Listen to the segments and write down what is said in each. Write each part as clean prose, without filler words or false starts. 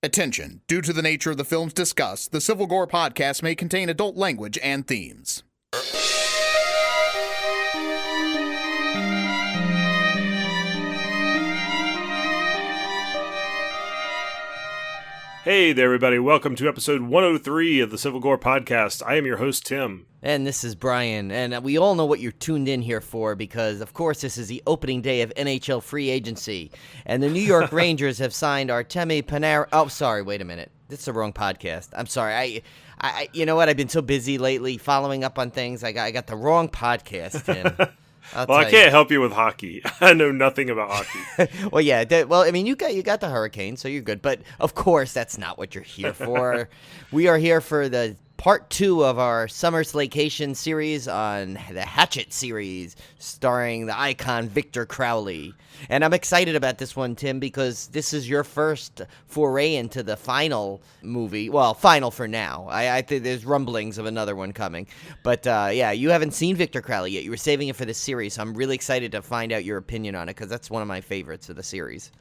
Attention. Due to the nature of the films discussed, the Civil Gore podcast may contain adult language and themes. Hey there, everybody. Welcome to episode 103 of the Civil Gore podcast. I am your host, Tim. And this is Brian. And we all know what you're tuned in here for because, of course, this is the opening day of NHL free agency. And the New York Rangers have signed Artemi Panarin. Oh, sorry. Wait a minute. This is the wrong podcast. I'm sorry. I you know what? I've been so busy lately following up on things. I got the wrong podcast, Tim. Well, I can't help you with hockey. I know nothing about hockey. Well, yeah. I mean, you got the Hurricane, so you're good. But of course, that's not what you're here for. We are here for the part 2 of our summer Slaycation series on the HATCHET series, starring the icon Victor Crowley. And I'm excited about this one, Tim, because this is your first foray into the final movie. Well, final for now. I think there's rumblings of another one coming. But, yeah, you haven't seen Victor Crowley yet. You were saving it for this series, so I'm really excited to find out your opinion on it, because that's one of my favorites of the series.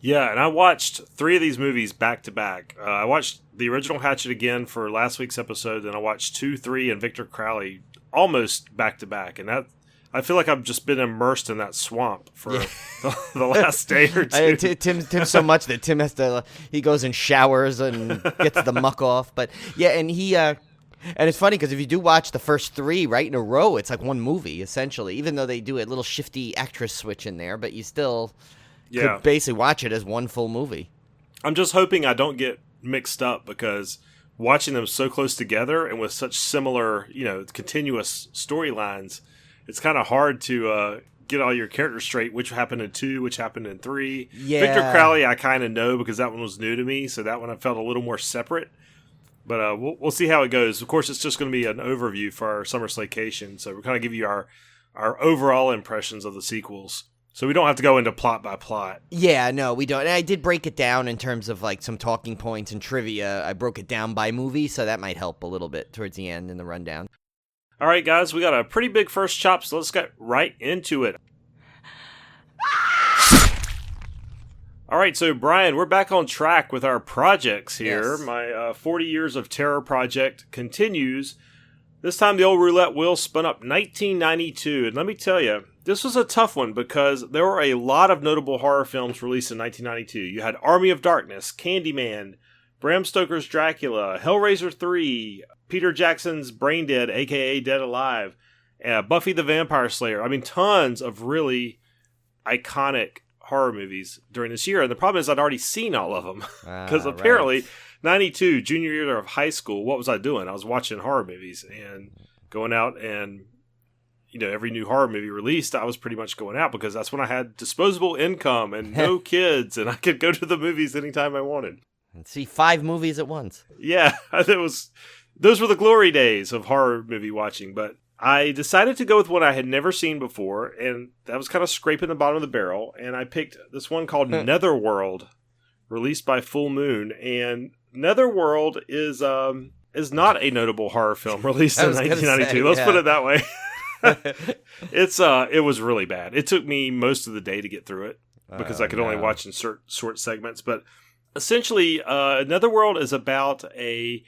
Yeah, and I watched 3 of these movies back to back. I watched the original Hatchet again for last week's episode, and I watched 2, 3, and Victor Crowley almost back to back. And that, I feel like I've just been immersed in that swamp for the last day or two. Tim so much that Tim has to, he goes and showers and gets the muck off. But yeah, and it's funny because if you do watch the first 3 right in a row, it's like one movie essentially. Even though they do a little shifty actress switch in there, but you still could basically watch it as one full movie. I'm just hoping I don't get mixed up because watching them so close together and with such similar, continuous storylines, it's kind of hard to get all your characters straight, which happened in 2, which happened in 3. Yeah. Victor Crowley, I kind of know because that one was new to me, so that one I felt a little more separate. But we'll see how it goes. Of course, it's just going to be an overview for our summer Slaycation, so we're kind of give you our overall impressions of the sequels. So we don't have to go into plot by plot. Yeah, no, we don't. And I did break it down in terms of like some talking points and trivia. I broke it down by movie, so that might help a little bit towards the end in the rundown. All right, guys, we got a pretty big first chop, so let's get right into it. All right, so Brian, we're back on track with our projects here. Yes. My 40 Years of Terror project continues. This time the old roulette wheel spun up 1992, and let me tell you, this was a tough one because there were a lot of notable horror films released in 1992. You had Army of Darkness, Candyman, Bram Stoker's Dracula, Hellraiser 3, Peter Jackson's Braindead, a.k.a. Dead Alive, Buffy the Vampire Slayer. I mean, tons of really iconic horror movies during this year. And the problem is I'd already seen all of them because apparently 92, junior year of high school, what was I doing? I was watching horror movies and going out and every new horror movie released, I was pretty much going out because that's when I had disposable income and no kids, and I could go to the movies anytime I wanted. And see 5 movies at once. Yeah, those were the glory days of horror movie watching, but I decided to go with what I had never seen before, and that was kind of scraping the bottom of the barrel, and I picked this one called NETHERWORLD, released by Full Moon, and NETHERWORLD is not a notable horror film released in 1992. Let's put it that way. It was really bad. It took me most of the day to get through it because I could only watch in short segments. But essentially, NETHERWORLD is about a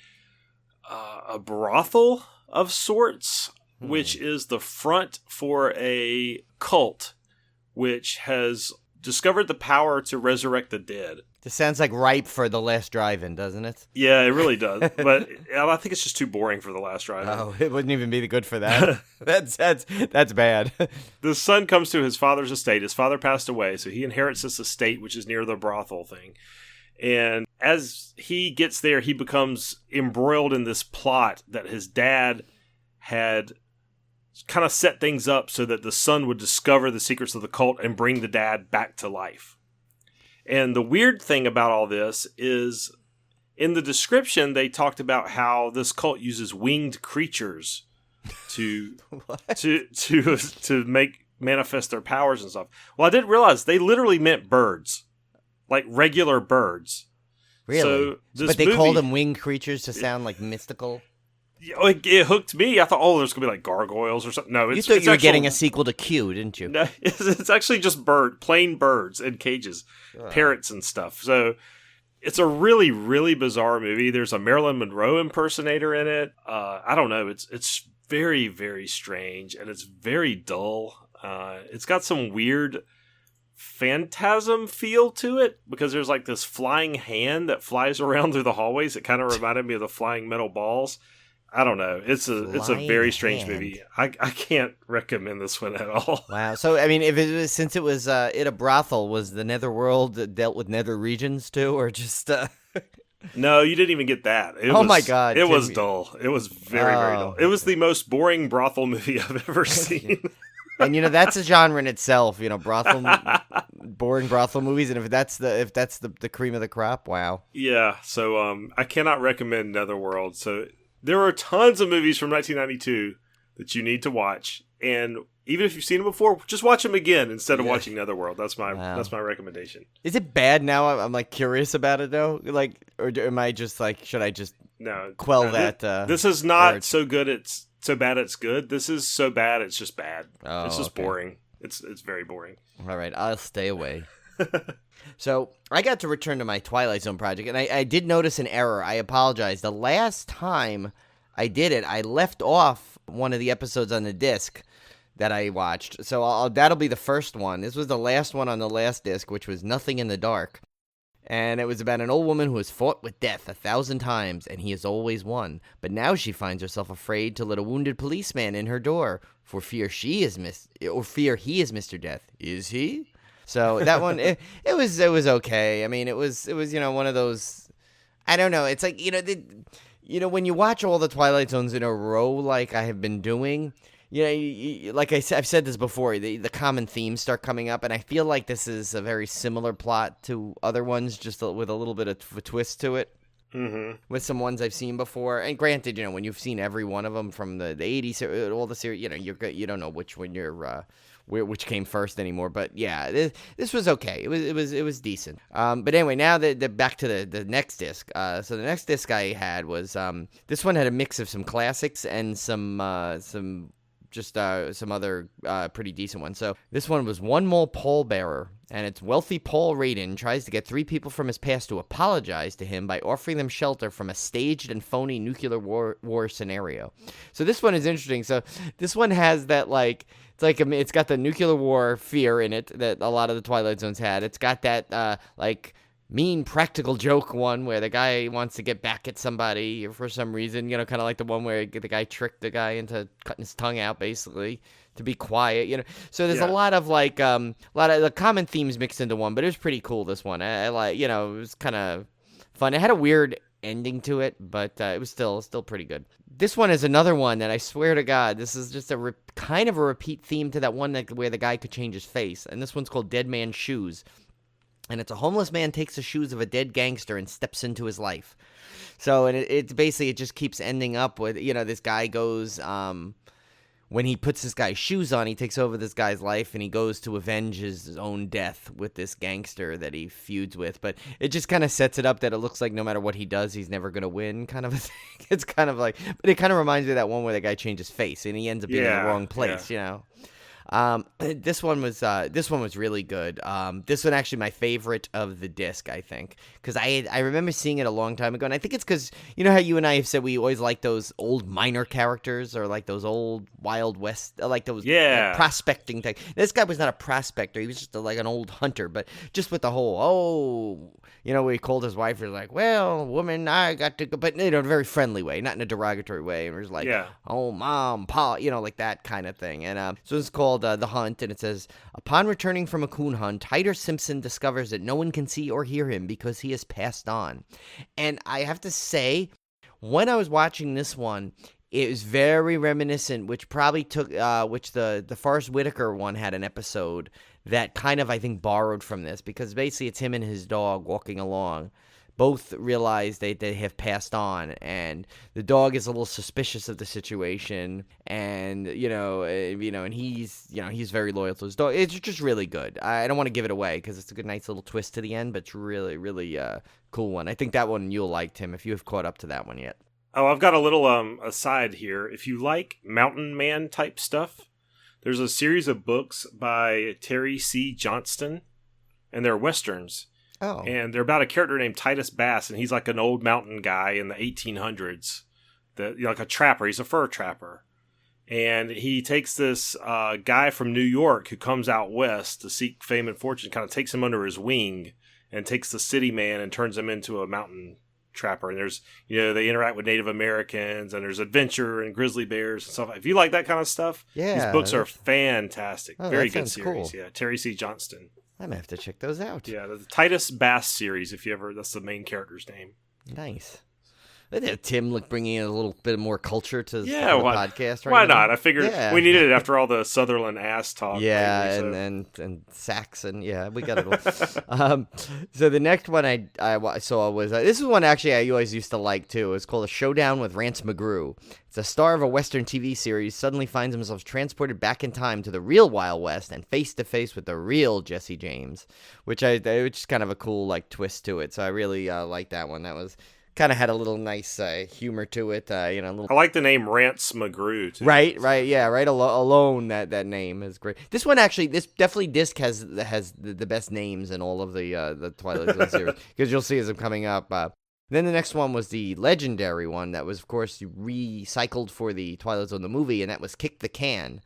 brothel of sorts, which is the front for a cult which has discovered the power to resurrect the dead. This sounds like ripe for The Last Drive-In, doesn't it? Yeah, it really does. But I think it's just too boring for The Last Drive-In. Oh, it wouldn't even be good for that. That's bad. The son comes to his father's estate. His father passed away, so he inherits this estate, which is near the brothel thing. And as he gets there, he becomes embroiled in this plot that his dad had kind of set things up so that the son would discover the secrets of the cult and bring the dad back to life. And the weird thing about all this is in the description, they talked about how this cult uses winged creatures to make manifest their powers and stuff. Well, I didn't realize they literally meant birds, like regular birds. Really? So but they called them winged creatures to sound like mystical? It hooked me. I thought, there's going to be like gargoyles or something. No, you thought you were getting a sequel to Q, didn't you? No, it's actually just plain birds in cages, parrots and stuff. So It's a really, really bizarre movie. There's a Marilyn Monroe impersonator in it. I don't know. It's very, very strange, and it's very dull. It's got some weird phantasm feel to it because there's like this flying hand that flies around through the hallways. It kind of reminded me of the flying metal balls. I don't know. It's a very strange movie. I can't recommend this one at all. Wow. So I mean, if it was, since it was in a brothel, was the Netherworld dealt with nether regions too, or just? No, you didn't even get that. My God! It was dull. It was very, very dull. It was the most boring brothel movie I've ever seen. And that's a genre in itself. Boring brothel movies, and if that's the cream of the crop, wow. Yeah. So I cannot recommend Netherworld. So. There are tons of movies from 1992 that you need to watch, and even if you've seen them before, just watch them again instead of watching Netherworld. That's my recommendation. Is it bad now? I'm like curious about it though. Like, or am I just like, should I just quell that? This is not urge? So good. It's so bad. It's good. This is so bad. It's just bad. Oh, it's just boring. It's very boring. All right, I'll stay away. So I got to return to my Twilight Zone project, and I did notice an error. I apologize. The last time I did it, I left off one of the episodes on the disc that I watched. So that'll be the first one. This was the last one on the last disc, which was Nothing in the Dark. And it was about an old woman who has fought with death 1,000 times, and he has always won. But now she finds herself afraid to let a wounded policeman in her door, for fear he is Mr. Death. Is he? So that one, it was okay. I mean, it was one of those. I don't know. It's like when you watch all the Twilight Zones in a row, like I have been doing, like I've said this before, the common themes start coming up, and I feel like this is a very similar plot to other ones, just with a little bit of a twist to it. Mm-hmm. With some ones I've seen before, and granted, when you've seen every one of them from the 80s, all the series, you don't know which one which came first anymore. But yeah, this was okay. It was decent. But anyway, now back to the next disc. So the next disc I had was this one had a mix of some classics and some other pretty decent ones. So this one was One Mole Pallbearer, and it's wealthy Paul Radin tries to get 3 people from his past to apologize to him by offering them shelter from a staged and phony nuclear war scenario. So this one is interesting. So this one has that it's got the nuclear war fear in it that a lot of the Twilight Zones had. It's got that mean practical joke one where the guy wants to get back at somebody for some reason, kind of like the one where the guy tricked the guy into cutting his tongue out, basically, to be quiet, So there's a lot of the common themes mixed into one, but it was pretty cool, this one. I like, it was kind of fun. It had a weird ending to it, but it was still pretty good. This one is another one that I swear to God, this is just kind of a repeat theme to that one where the guy could change his face, and this one's called Dead Man's Shoes. And it's a homeless man takes the shoes of a dead gangster and steps into his life. So, and it's basically, it just keeps ending up with, this guy goes, when he puts this guy's shoes on, he takes over this guy's life, and he goes to avenge his own death with this gangster that he feuds with. But it just kind of sets it up that it looks like no matter what he does, he's never going to win, kind of a thing. It's kind of like, but it kind of reminds me of that one where the guy changed his face, and he ends up being in the wrong place, This one was really good. This one actually my favorite of the disc, I think, because I remember seeing it a long time ago, and I think it's because how you and I have said we always like those old minor characters or like those old Wild West, like those prospecting thing. This guy was not a prospector; he was just like an old hunter, but just with the whole where he called his wife, he was like, "Well, woman, I got to go," but in a very friendly way, not in a derogatory way. And it was like, "Oh, mom, pa," like that kind of thing. And so it's called The Hunt, and it says, upon returning from a coon hunt, Hyder Simpson discovers that no one can see or hear him because he has passed on. And I have to say, when I was watching this one, it was very reminiscent, which probably took, which the Forrest Whitaker one had an episode that kind of, I think, borrowed from this, because basically it's him and his dog walking along. Both realize they have passed on, and the dog is a little suspicious of the situation, and and he's very loyal to his dog. It's just really good. I don't want to give it away because it's a good, nice little twist to the end, but it's really, really cool one. I think that one you'll like, Tim, if you have caught up to that one yet. Oh, I've got a little aside here. If you like mountain man type stuff, there's a series of books by Terry C. Johnston, and they're westerns. Oh. And they're about a character named Titus Bass, and he's like an old mountain guy in the 1800s, like a trapper. He's a fur trapper. And he takes this guy from New York who comes out west to seek fame and fortune, kind of takes him under his wing and takes the city man and turns him into a mountain trapper. And there's, they interact with Native Americans, and there's adventure and grizzly bears and stuff. If you like that kind of stuff, these books are fantastic. Very good series. Cool. Yeah, Terry C. Johnston. I'm going to have to check those out. Yeah, the Titus Bass series, that's the main character's name. Nice. Tim bringing in a little bit more culture to the podcast. Right why now. not? I figured we needed it after all the Sutherland ass talk. Yeah, lately, and Saxon. Yeah, we got it all. So the next one I saw was this is one actually I always used to like too. It's called A Showdown with Rance McGrew. It's a star of a Western TV series suddenly finds himself transported back in time to the real Wild West and face to face with the real Jesse James, which is kind of a cool twist to it. So I really like that one. That was. Kind of had a little nice humor to it, I like the name Rance McGrew, too. Right, yeah, right. Alone, that name is great. This one actually, this disc has the best names in all of the Twilight Zone series because you'll see as I'm coming up. Then the next one was the legendary one that was, of course, recycled for the Twilight Zone the movie, and that was Kick the Can,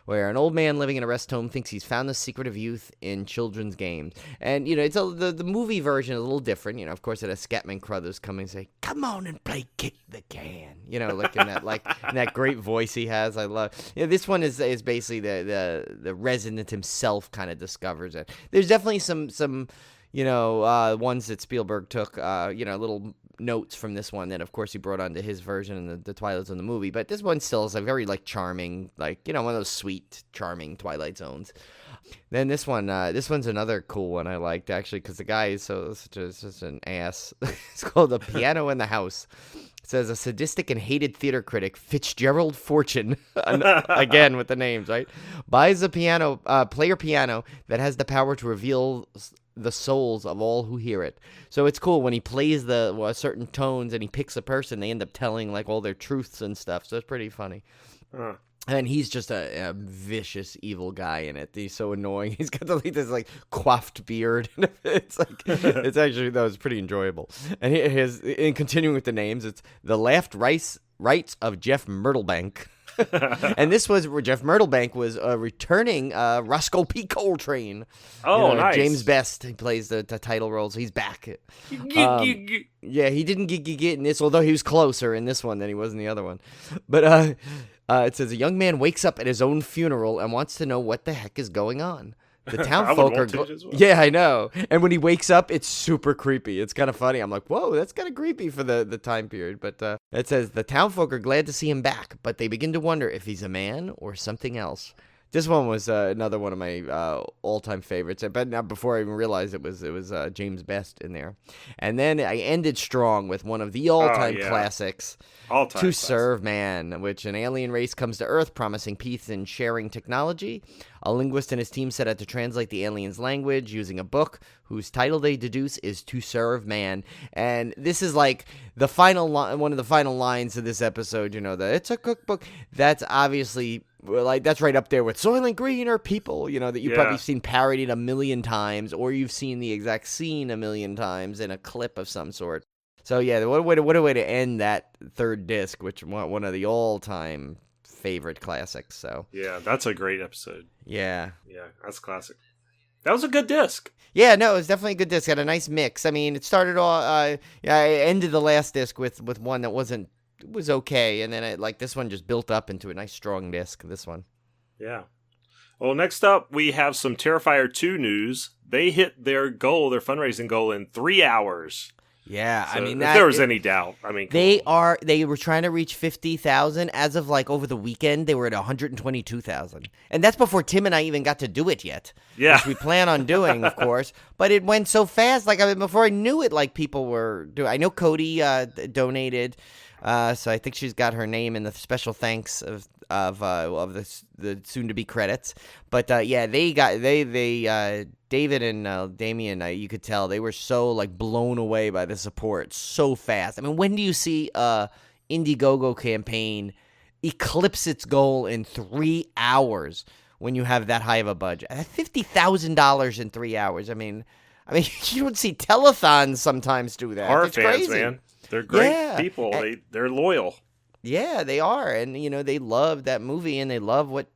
where an old man living in a rest home thinks he's found the secret of youth in children's games. And, it's the movie version is a little different. Of course, it has Scatman Crothers coming and say, "Come on and play Kick the Can." Like in that great voice he has. I love. This one is basically the resident himself kind of discovers it. There's definitely some ones that Spielberg took, little notes from this one that, of course, he brought onto his version in the Twilight Zone the movie. But this one still is a very charming, one of those sweet, charming Twilight Zones. Then this one's another cool one I liked actually because the guy is such an ass. It's called The Piano in the House. It says a sadistic and hated theater critic, Fitzgerald Fortune, again with the names, right, buys a player piano that has the power to reveal the souls of all who hear it. So it's cool when he plays the certain tones and he picks a person, they end up telling all their truths and stuff. So it's pretty funny. And he's just a vicious, evil guy in it. He's so annoying. He's got this coiffed beard. It's actually, that was pretty enjoyable. And in continuing with the names, it's The Last Rights of Jeff Myrtlebank. And this was where Jeff Myrtlebank was returning Roscoe P. Coltrane. Oh, nice. James Best, he plays the title role, so he's back. Yeah, he didn't get in this, although he was closer in this one than he was in the other one. But it says a young man wakes up at his own funeral and wants to know what the heck is going on. The townfolk are yeah, I know. And when he wakes up, it's super creepy. It's kind of funny. I'm like, whoa, that's kind of creepy for the time period. But it says the townfolk are glad to see him back, but they begin to wonder if he's a man or something else. This one was another one of my all-time favorites. But now, before I even realized it was James Best in there. And then I ended strong with one of the all-time classics, To Serve Man, which an alien race comes to Earth promising peace and sharing technology. A linguist and his team set out to translate the aliens' language using a book whose title they deduce is To Serve Man. And this is the final one of the final lines of this episode, that it's a cookbook. That's obviously that's right up there with Soylent Green or People, that you've probably seen parodied a million times, or you've seen the exact scene a million times in a clip of some sort. So yeah, what a way to end that third disc, which one of the all-time favorite classics. So yeah, that's a great episode. Yeah, that's classic. That was a good disc. Yeah, no, it was definitely a good disc. It had a nice mix. I mean, it started all. I ended the last disc with one that was okay, and then this one just built up into a nice strong disc. This one. Yeah. Well, next up we have some Terrifier 2 news. They hit their fundraising goal in 3 hours. Yeah, so if there was any doubt, they were trying to reach 50,000 as of over the weekend. They were at 122,000, and that's before Tim and I even got to do it yet. Yeah, which we plan on doing, of course. But it went so fast. Before I knew it, people were doing. I know Cody donated, so I think she's got her name in the special thanks of the soon to be credits. But they David and Damien, you could tell they were so blown away by the support so fast. I mean, when do you see Indiegogo campaign eclipse its goal in 3 hours when you have that high of a budget? $50,000 in 3 hours. I mean, I mean, you don't see telethons sometimes do that. Horror It's fans, crazy. man. They're great Yeah. people. They're loyal. Yeah, they are, and they love that movie, and they love what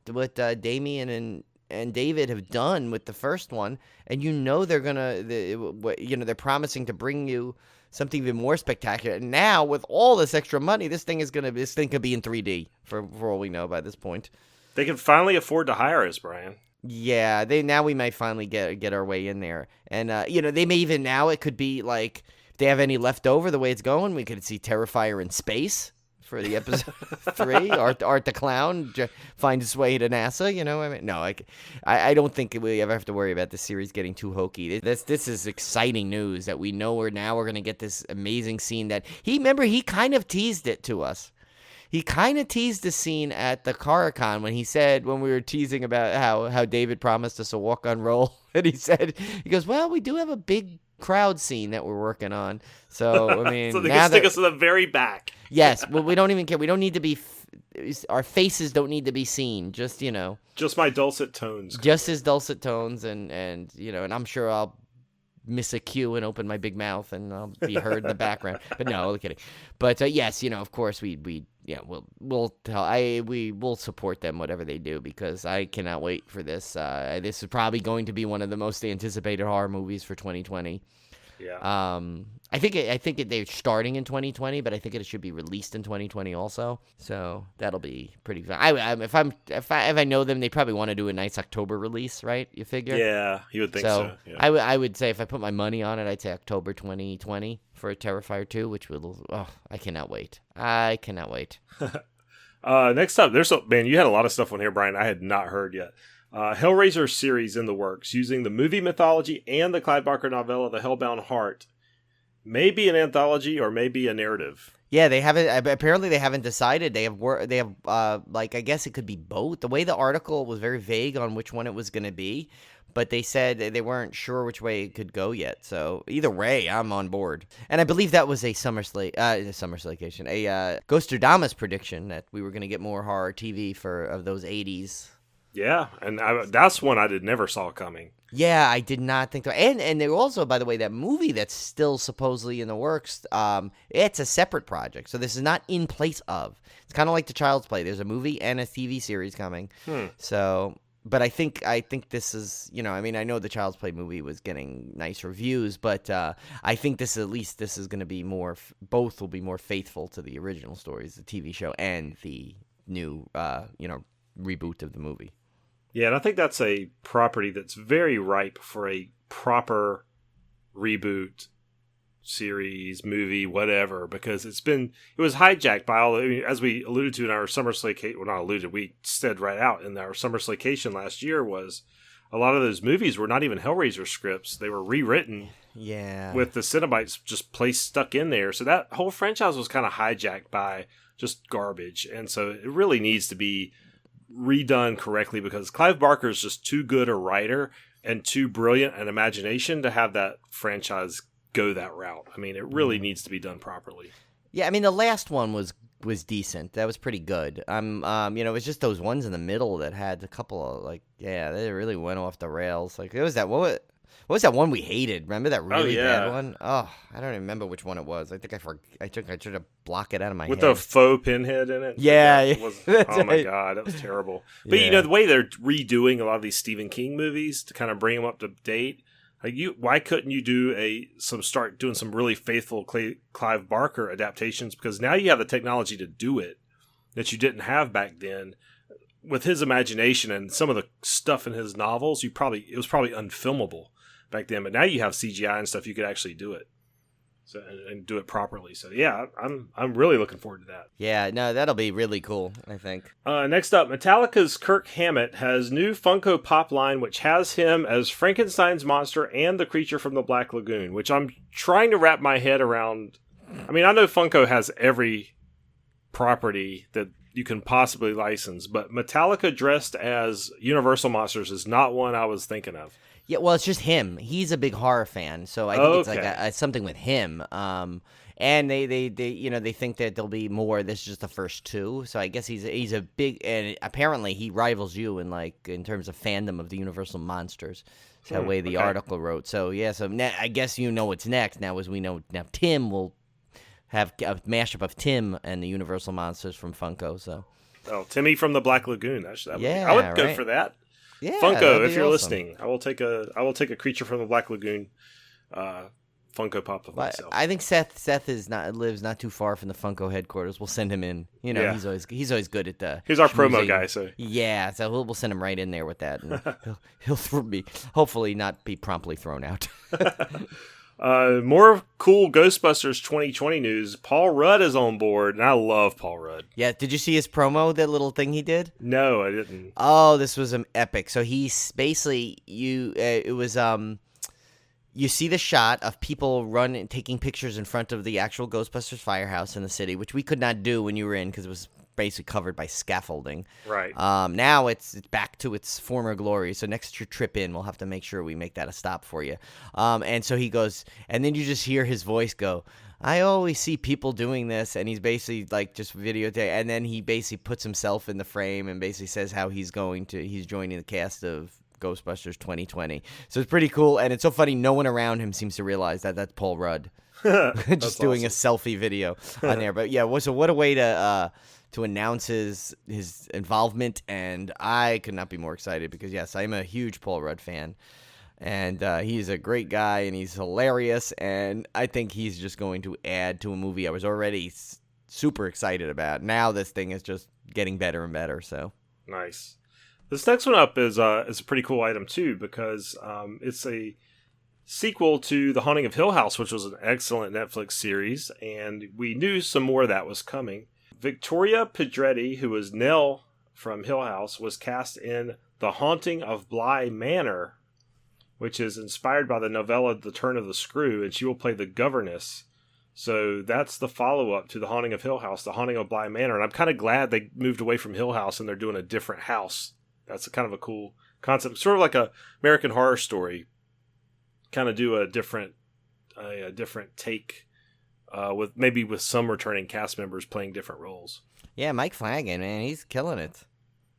Damien and David have done with the first one, and they're gonna, they're promising to bring you something even more spectacular. And now with all this extra money, this thing could be in 3D for all we know by this point. They can finally afford to hire us, Brian. Yeah, we might finally get our way in there, and they may even now it could be like if they have any left over the way it's going, we could see Terrifier in space for the episode 3. Art the Clown finds his way to NASA. I mean, no, I don't think we ever have to worry about the series getting too hokey. This is exciting news that we know we're going to get this amazing scene that he kind of teased it to us. He kind of teased the scene at the Caricon when we were teasing about how David promised us a walk-on role, and he goes, well, we do have a big crowd scene that we're working on. So, I mean, so they can stick us in the very back. Yes, well, we don't even care. We don't need to be, our faces don't need to be seen. Just, Just my dulcet tones. Just his dulcet tones, and I'm ssure I'll miss a cue and open my big mouth and I'll be heard in the background. But no, I'm kidding. But yes, of course we'll support them whatever they do, because I cannot wait for this. This is probably going to be one of the most anticipated horror movies for 2020. Yeah. I think they're starting in 2020, but I think it should be released in 2020 also. So that'll be pretty fun. If I know them, they probably want to do a nice October release, right? You figure? Yeah, you would think so. Yeah. I would say if I put my money on it, I'd say October 2020 for Terrifier 2, which I cannot wait. I cannot wait. Next up, you had a lot of stuff on here, Brian, I had not heard yet. Hellraiser series in the works, using the movie mythology and the Clive Barker novella, The Hellbound Heart. Maybe an anthology or maybe a narrative. Yeah, they haven't. Apparently, they haven't decided. They have I guess it could be both. The way the article was very vague on which one it was going to be, but they said they weren't sure which way it could go yet. So either way, I'm on board. And I believe that was a Slaycation, a Ghostradamus prediction that we were going to get more horror TV of those 80s. Yeah, and that's one I never saw coming. Yeah, I did not think so. And there also, by the way, that movie that's still supposedly in the works, it's a separate project. So this is not in place of. It's kind of like the Child's Play. There's a movie and a TV series coming. So, but I think this is, I know the Child's Play movie was getting nice reviews, but I think this is going to be both will be more faithful to the original stories, the TV show and the new, reboot of the movie. Yeah, and I think that's a property that's very ripe for a proper reboot, series, movie, whatever, because it was hijacked by as we alluded to in our Summer Slaycation, well, not alluded, we said right out in our Summer Slaycation last year, was a lot of those movies were not even Hellraiser scripts. They were rewritten. Yeah. With the Cenobites just stuck in there. So that whole franchise was kind of hijacked by just garbage. And so it really needs to be redone correctly, because Clive Barker is just too good a writer and too brilliant an imagination to have that franchise go that route. I mean, it really needs to be done properly. Yeah, I mean, the last one was decent. That was pretty good. It was just those ones in the middle that had a couple of they really went off the rails. Like, it was that what was that one we hated? Remember that really bad one? Oh, I don't even remember which one it was. I think I tried to block it out of my head. With the faux pinhead in it? Yeah. Oh my God, that was terrible. But the way they're redoing a lot of these Stephen King movies to kind of bring them up to date, why couldn't you start doing some really faithful Clive Barker adaptations? Because now you have the technology to do it that you didn't have back then. With his imagination and some of the stuff in his novels, it was probably unfilmable back then, but now you have CGI and stuff, you could actually do it and do it properly. So yeah, I'm really looking forward to that. Yeah, no, that'll be really cool, I think. Next up, Metallica's Kirk Hammett has new Funko Pop line, which has him as Frankenstein's monster and the creature from the Black Lagoon, which I'm trying to wrap my head around. I mean, I know Funko has every property that you can possibly license, but Metallica dressed as Universal monsters is not one I was thinking of. Yeah, well, it's just him. He's a big horror fan, so I think it's like Okay. something with him. And they think that there'll be more. This is just the first two, so I guess he's a big, and apparently he rivals you in terms of fandom of the Universal monsters. It's that way the article wrote. So yeah, I guess you know what's next now. As we know now, Tim will have a mashup of Tim and the Universal monsters from Funko. So Timmy from the Black Lagoon. Yeah, I would go right. for that. yeah, Funko, that'd if be you're awesome. listening, I will take a creature from the Black Lagoon Funko Pop of But myself. I think Seth lives not too far from the Funko headquarters. We'll send him in. You know, Yeah. he's always good at the. He's our promo schmoozing. guy, so Yeah, so we'll send him right in there with that, and he'll hopefully not be promptly thrown out. more cool Ghostbusters 2020 news. Paul Rudd is on board, and I love Paul Rudd. Yeah, did you see his promo? That little thing he did. No, I didn't. Oh, this was epic. So he's basically you see the shot of people taking pictures in front of the actual Ghostbusters firehouse in the city, which we could not do when you were in because it was basically covered by scaffolding. Right. Now it's back to its former glory. So next your trip in, we'll have to make sure we make that a stop for you. And so he goes, and then you just hear his voice go, I always see people doing this, and he's basically like just videotape, and then he basically puts himself in the frame and basically says how he's joining the cast of Ghostbusters 2020. So it's pretty cool, and it's so funny. No one around him seems to realize that that's Paul Rudd, just doing a selfie video on there. But yeah, so what a way to announce his involvement, and I could not be more excited because yes, I'm a huge Paul Rudd fan. And he's a great guy, and he's hilarious, and I think he's just going to add to a movie I was already super excited about. Now this thing is just getting better and better. So Nice. This next one up is a pretty cool item too, because it's a sequel to The Haunting of Hill House, which was an excellent Netflix series, and we knew some more of that was coming. Victoria Pedretti, who was Nell from Hill House, was cast in The Haunting of Bly Manor, which is inspired by the novella The Turn of the Screw, and she will play the governess. So that's the follow-up to The Haunting of Hill House, The Haunting of Bly Manor, and I'm kind of glad they moved away from Hill House and they're doing a different house. That's kind of a cool concept, sort of like a American Horror Story. Kind of do a different take, with some returning cast members playing different roles. yeah, Mike Flanagan, man, he's killing it.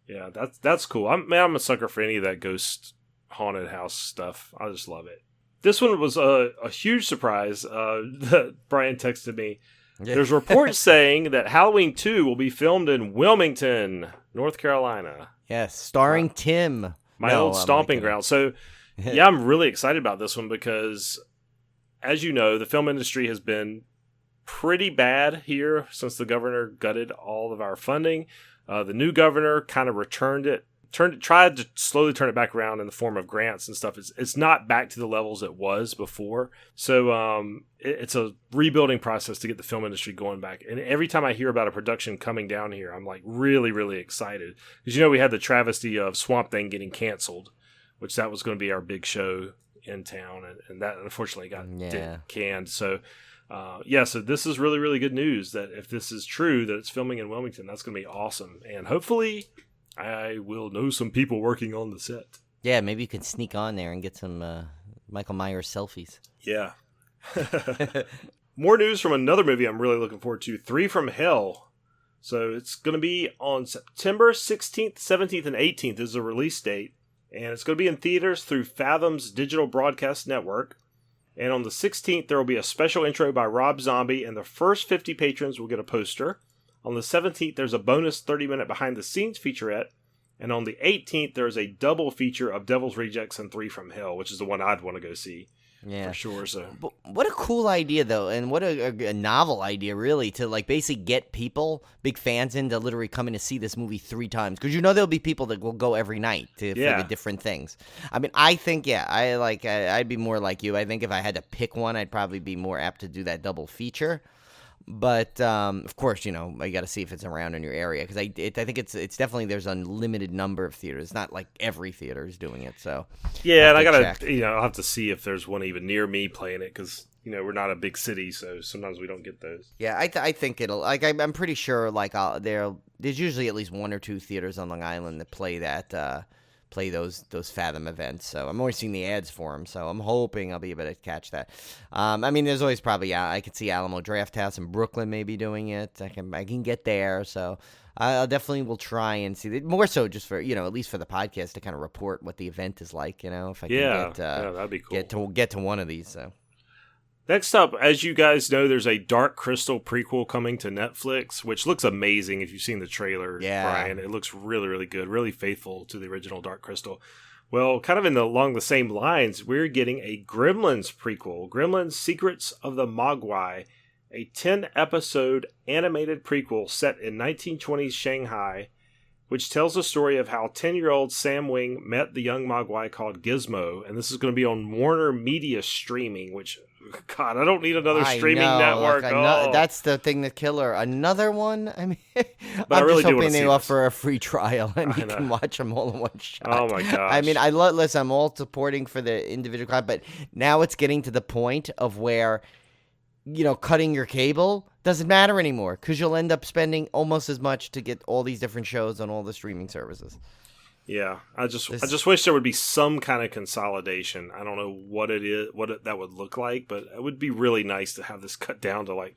Yeah, that's cool. I'm a sucker for any of that ghost haunted house stuff. I just love it. This one was a huge surprise. That Brian texted me. Yeah. There's reports saying that Halloween 2 will be filmed in Wilmington, North Carolina. Yes, starring Tim. My No, old I'm stomping kidding. ground. So, yeah, I'm really excited about this one because, as you know, the film industry has been pretty bad here since the governor gutted all of our funding. The new governor kind of tried to slowly turn it back around in the form of grants and stuff. It's not back to the levels it was before. So it's a rebuilding process to get the film industry going back. And every time I hear about a production coming down here, I'm like really, really excited. Because, we had the travesty of Swamp Thing getting canceled, which that was going to be our big show in town. And that unfortunately got canned. So, so this is really, really good news that if this is true, that it's filming in Wilmington, that's going to be awesome. And hopefully I will know some people working on the set. Yeah, maybe you can sneak on there and get some Michael Myers selfies. Yeah. More news from another movie I'm really looking forward to, 3 from Hell. So it's going to be on September 16th, 17th, and 18th is the release date. And it's going to be in theaters through Fathom's digital broadcast network. And on the 16th, there will be a special intro by Rob Zombie, and the first 50 patrons will get a poster. On the 17th, there's a bonus 30-minute behind-the-scenes featurette. And on the 18th, there's a double feature of Devil's Rejects and 3 from Hell, which is the one I'd want to go see. Yeah, for sure. So, but what a cool idea, though, and what a novel idea, really, to like basically get people, big fans, in to literally come in to see this movie 3 times, because there'll be people that will go every night for the different things. I mean, I think I'd be more like you. I think if I had to pick one, I'd probably be more apt to do that double feature. But of course, you got to see if it's around in your area, because I think it's definitely, there's a limited number of theaters. It's not like every theater is doing it. So yeah, and I gotta I'll have to see if there's one even near me playing it, because we're not a big city, so sometimes we don't get those. Yeah, I think it'll I'm pretty sure there's usually at least 1 or 2 theaters on Long Island that play play those Fathom events. So I'm always seeing the ads for them. So I'm hoping I'll be able to catch that. I mean, there's always probably I could see Alamo Drafthouse in Brooklyn maybe doing it. I can get there. So I'll definitely will try and see it. More so just for at least for the podcast to kind of report what the event is like. If I can that'd be cool. Get to one of these. So. Next up, as you guys know, there's a Dark Crystal prequel coming to Netflix, which looks amazing if you've seen the trailer, Brian. It looks really, really good, really faithful to the original Dark Crystal. Well, kind of along the same lines, we're getting a Gremlins prequel, Gremlins Secrets of the Mogwai, a 10-episode animated prequel set in 1920s Shanghai, which tells the story of how 10-year-old Sam Wing met the young Mogwai called Gizmo, and this is going to be on Warner Media Streaming, which, God, I don't need another streaming network. That's the thing that killer. Another one? I mean, I'm really just hoping they offer a free trial and you can watch them all in one shot. Oh, my gosh. I mean, listen, I'm all supporting for the individual content, but now it's getting to the point of where, cutting your cable doesn't matter anymore because you'll end up spending almost as much to get all these different shows on all the streaming services. Yeah, I just wish there would be some kind of consolidation. I don't know what it is, that would look like, but it would be really nice to have this cut down to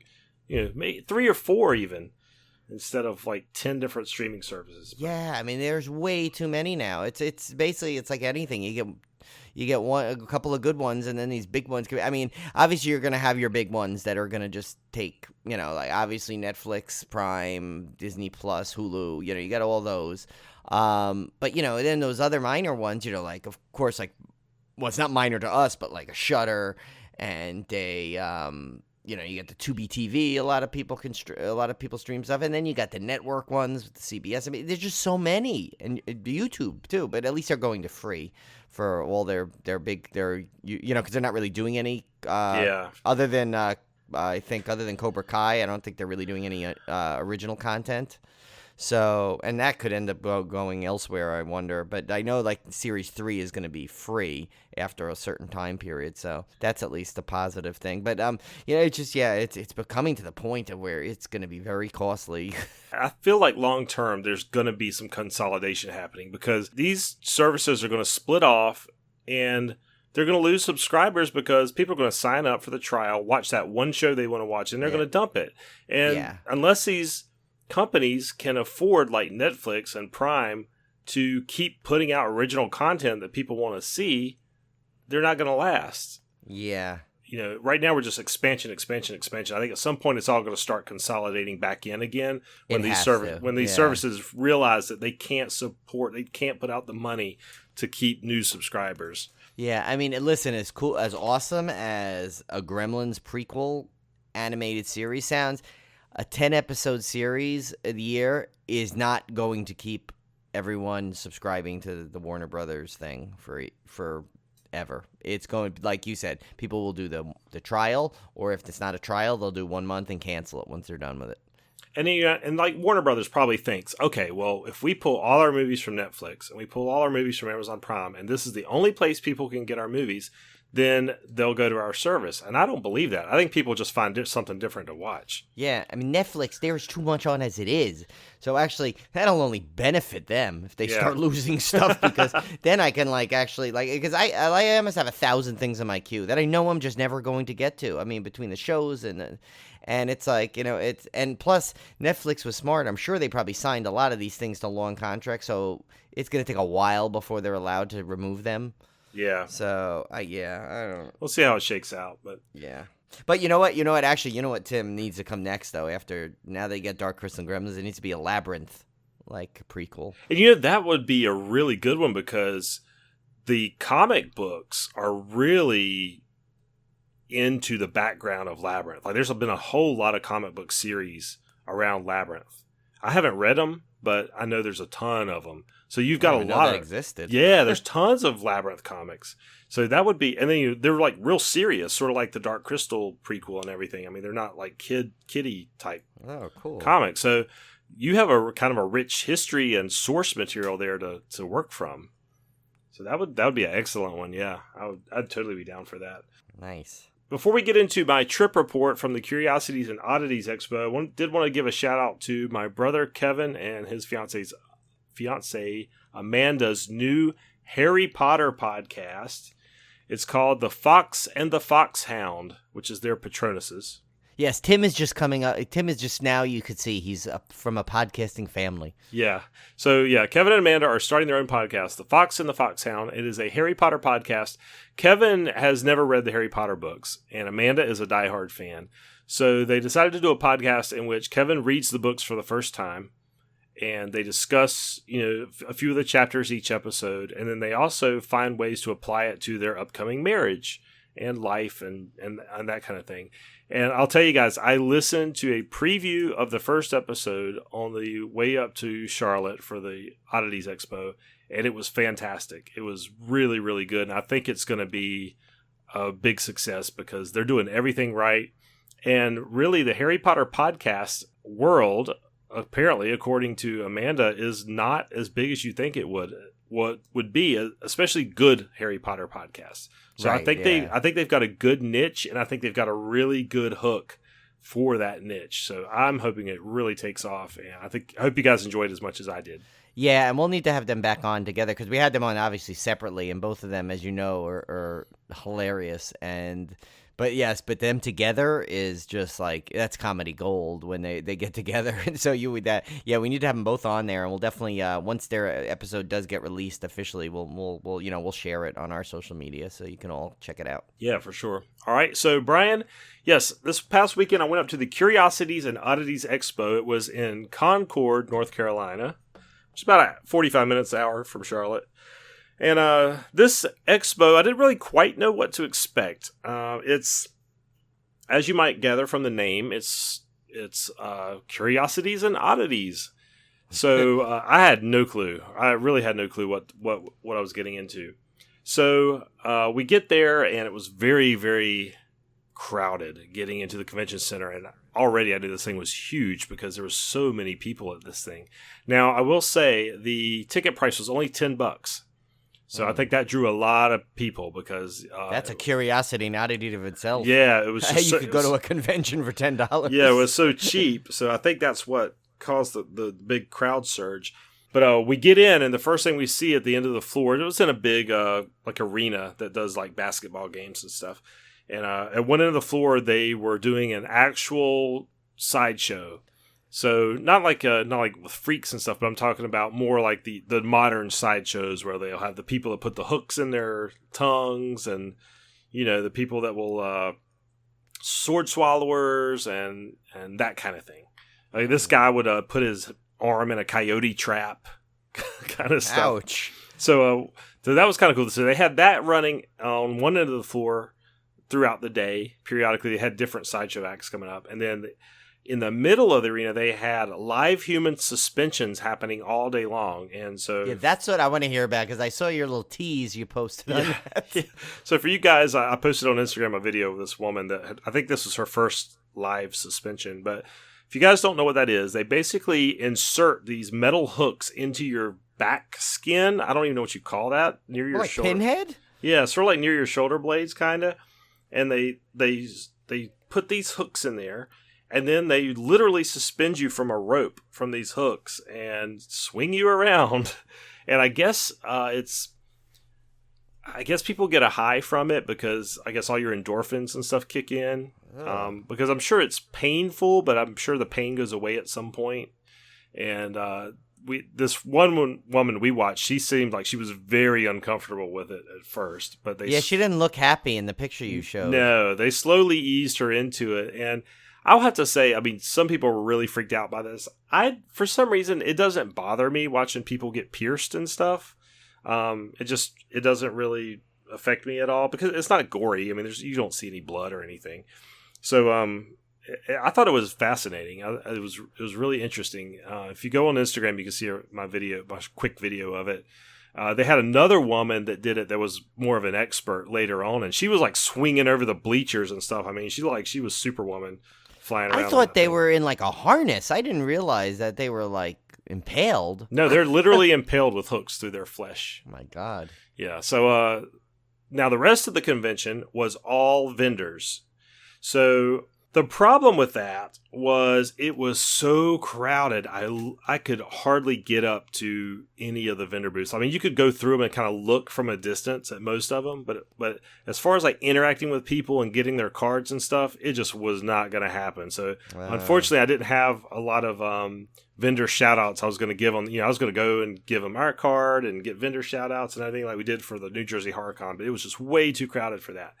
maybe 3 or 4 even, instead of 10 different streaming services. Yeah, I mean, there's way too many now. It's basically it's like anything. You get a couple of good ones, and then these big ones. I mean, obviously you're gonna have your big ones that are gonna just take, obviously Netflix, Prime, Disney Plus, Hulu. You got all those. But then those other minor ones, of course, well, it's not minor to us, but like a Shudder and you get the Tubi TV. A lot of people stream stuff, and then you got the network ones with the CBS. I mean, there's just so many, and YouTube too. But at least they're going to free for all their big because they're not really doing any other than I think other than Cobra Kai. I don't think they're really doing any original content. So, and that could end up going elsewhere, I wonder. But I know, Series 3 is going to be free after a certain time period. So that's at least a positive thing. But, it's just, it's becoming to the point of where it's going to be very costly. I feel like long-term, there's going to be some consolidation happening because these services are going to split off and they're going to lose subscribers because people are going to sign up for the trial, watch that one show they want to watch, and they're going to dump it. And unless these companies can afford, like Netflix and Prime, to keep putting out original content that people want to see, they're not going to last. Yeah. Right now we're just expansion. I think at some point it's all going to start consolidating back in again when these services realize that they can't put out the money to keep new subscribers. Yeah, I mean, listen, as cool, as awesome as a Gremlins prequel animated series sounds, a 10-episode series a year is not going to keep everyone subscribing to the Warner Brothers thing for ever. It's going, like you said, people will do the trial, or if it's not a trial, they'll do 1 month and cancel it once they're done with it. And Warner Brothers probably thinks, okay, well, if we pull all our movies from Netflix and we pull all our movies from Amazon Prime, and this is the only place people can get our movies, then they'll go to our service. And I don't believe that. I think people just find something different to watch. Yeah, I mean, Netflix, there's too much on as it is. So actually, that'll only benefit them if they start losing stuff, because then I can because I almost have 1,000 things in my queue that I know I'm just never going to get to. I mean, between the shows and it's and plus Netflix was smart. I'm sure they probably signed a lot of these things to long contracts, so it's going to take a while before they're allowed to remove them. Yeah. So, I don't... We'll see how it shakes out, but... Yeah. But you know what? Actually, Tim needs to come next, though, now they get Dark Crystal and Gremlins, it needs to be a Labyrinth, prequel. And that would be a really good one, because the comic books are really into the background of Labyrinth. There's been a whole lot of comic book series around Labyrinth. I haven't read them, but I know there's a ton of them. So you've got a lot that of existed. Yeah, there's tons of Labyrinth comics. So that would be, and then they're real serious, sort of like the Dark Crystal prequel and everything. I mean, they're not kiddie type comics. So you have a kind of a rich history and source material there to work from. So that would be an excellent one. Yeah, I'd totally be down for that. Nice. Before we get into my trip report from the Curiosities and Oddities Expo, I did want to give a shout out to my brother Kevin and his fiance's fiance Amanda's new Harry Potter podcast. It's called The Fox and the Foxhound, which is their Patronuses. Yes, Tim is just coming up. Tim is just now, you could see, he's from a podcasting family. Yeah. So, yeah, Kevin and Amanda are starting their own podcast, The Fox and the Foxhound. It is a Harry Potter podcast. Kevin has never read the Harry Potter books, and Amanda is a diehard fan. So they decided to do a podcast in which Kevin reads the books for the first time, and they discuss, a few of the chapters each episode, and then they also find ways to apply it to their upcoming marriage and life and that kind of thing. And I'll tell you guys, I listened to a preview of the first episode on the way up to Charlotte for the Oddities Expo, and it was fantastic. It was really, really good, and I think it's going to be a big success because they're doing everything right. And really, the Harry Potter podcast world, apparently, according to Amanda, is not as big as you think it would. What would be, especially good Harry Potter podcasts. So right, I think they've got a good niche, and I think they've got a really good hook for that niche. So I'm hoping it really takes off, and I hope you guys enjoyed it as much as I did. Yeah, and we'll need to have them back on together because we had them on obviously separately, and both of them, as you know, are hilarious. But them together is just like, that's comedy gold when they get together. And so we need to have them both on there, and we'll definitely once their episode does get released officially, we'll share it on our social media so you can all check it out. Yeah, for sure. All right, so Brian, yes, this past weekend I went up to the Curiosities and Oddities Expo. It was in Concord, North Carolina, which is about 45 minutes an hour from Charlotte. And this expo, I didn't really quite know what to expect. It's, as you might gather from the name, it's Curiosities and Oddities. So I had no clue. I really had no clue what I was getting into. So we get there, and it was very, very crowded getting into the convention center. And already I knew this thing was huge because there were so many people at this thing. Now, I will say the ticket price was only $10. So I think that drew a lot of people because that's a curiosity and oddity of itself. Yeah, it was. Just you could go to a convention for $10. Yeah, it was so cheap. So I think that's what caused the big crowd surge. But we get in, and the first thing we see at the end of the floor, it was in a big like arena that does like basketball games and stuff. And at one end of the floor, they were doing an actual sideshow. So not like with freaks and stuff, but I'm talking about more like the modern sideshows where they'll have the people that put the hooks in their tongues, and the people that will sword swallowers and that kind of thing. Like this guy would put his arm in a coyote trap, kind of stuff. Ouch! So that was kind of cool. So they had that running on one end of the floor throughout the day. Periodically, they had different sideshow acts coming up, and then in the middle of the arena, they had live human suspensions happening all day long. And so, yeah, that's what I want to hear about because I saw your little tease you posted on that. Yeah. So for you guys, I posted on Instagram a video of this woman that I think this was her first live suspension. But if you guys don't know what that is, they basically insert these metal hooks into your back skin. I don't even know what you call that. Near your shoulder. Pinhead? Yeah, sort of like near your shoulder blades, kind of. And they put these hooks in there. And then they literally suspend you from a rope from these hooks and swing you around. And I guess people get a high from it because I guess all your endorphins and stuff kick in. Because I'm sure it's painful, but I'm sure the pain goes away at some point. And this one woman we watched, she seemed like she was very uncomfortable with it at first. But she didn't look happy in the picture you showed. No, they slowly eased her into it. And I'll have to say, I mean, some people were really freaked out by this. For some reason, it doesn't bother me watching people get pierced and stuff. It doesn't really affect me at all because it's not gory. I mean, you don't see any blood or anything. So, I thought it was fascinating. It was really interesting. If you go on Instagram, you can see my quick video of it. They had another woman that did it that was more of an expert later on, and she was like swinging over the bleachers and stuff. I mean, she was Superwoman. Flying around. I thought they were in like a harness. I didn't realize that they were like impaled. No, they're literally impaled with hooks through their flesh. Oh my God. Yeah. So now the rest of the convention was all vendors. So The problem with that was it was so crowded. I could hardly get up to any of the vendor booths. I mean, you could go through them and kind of look from a distance at most of them, but as far as like interacting with people and getting their cards and stuff, it just was not going to happen. So unfortunately, I didn't have a lot of vendor shout outs I was going to give them. I was going to go and give them our card and get vendor shout outs and everything like we did for the New Jersey HorrorCon, but it was just way too crowded for that.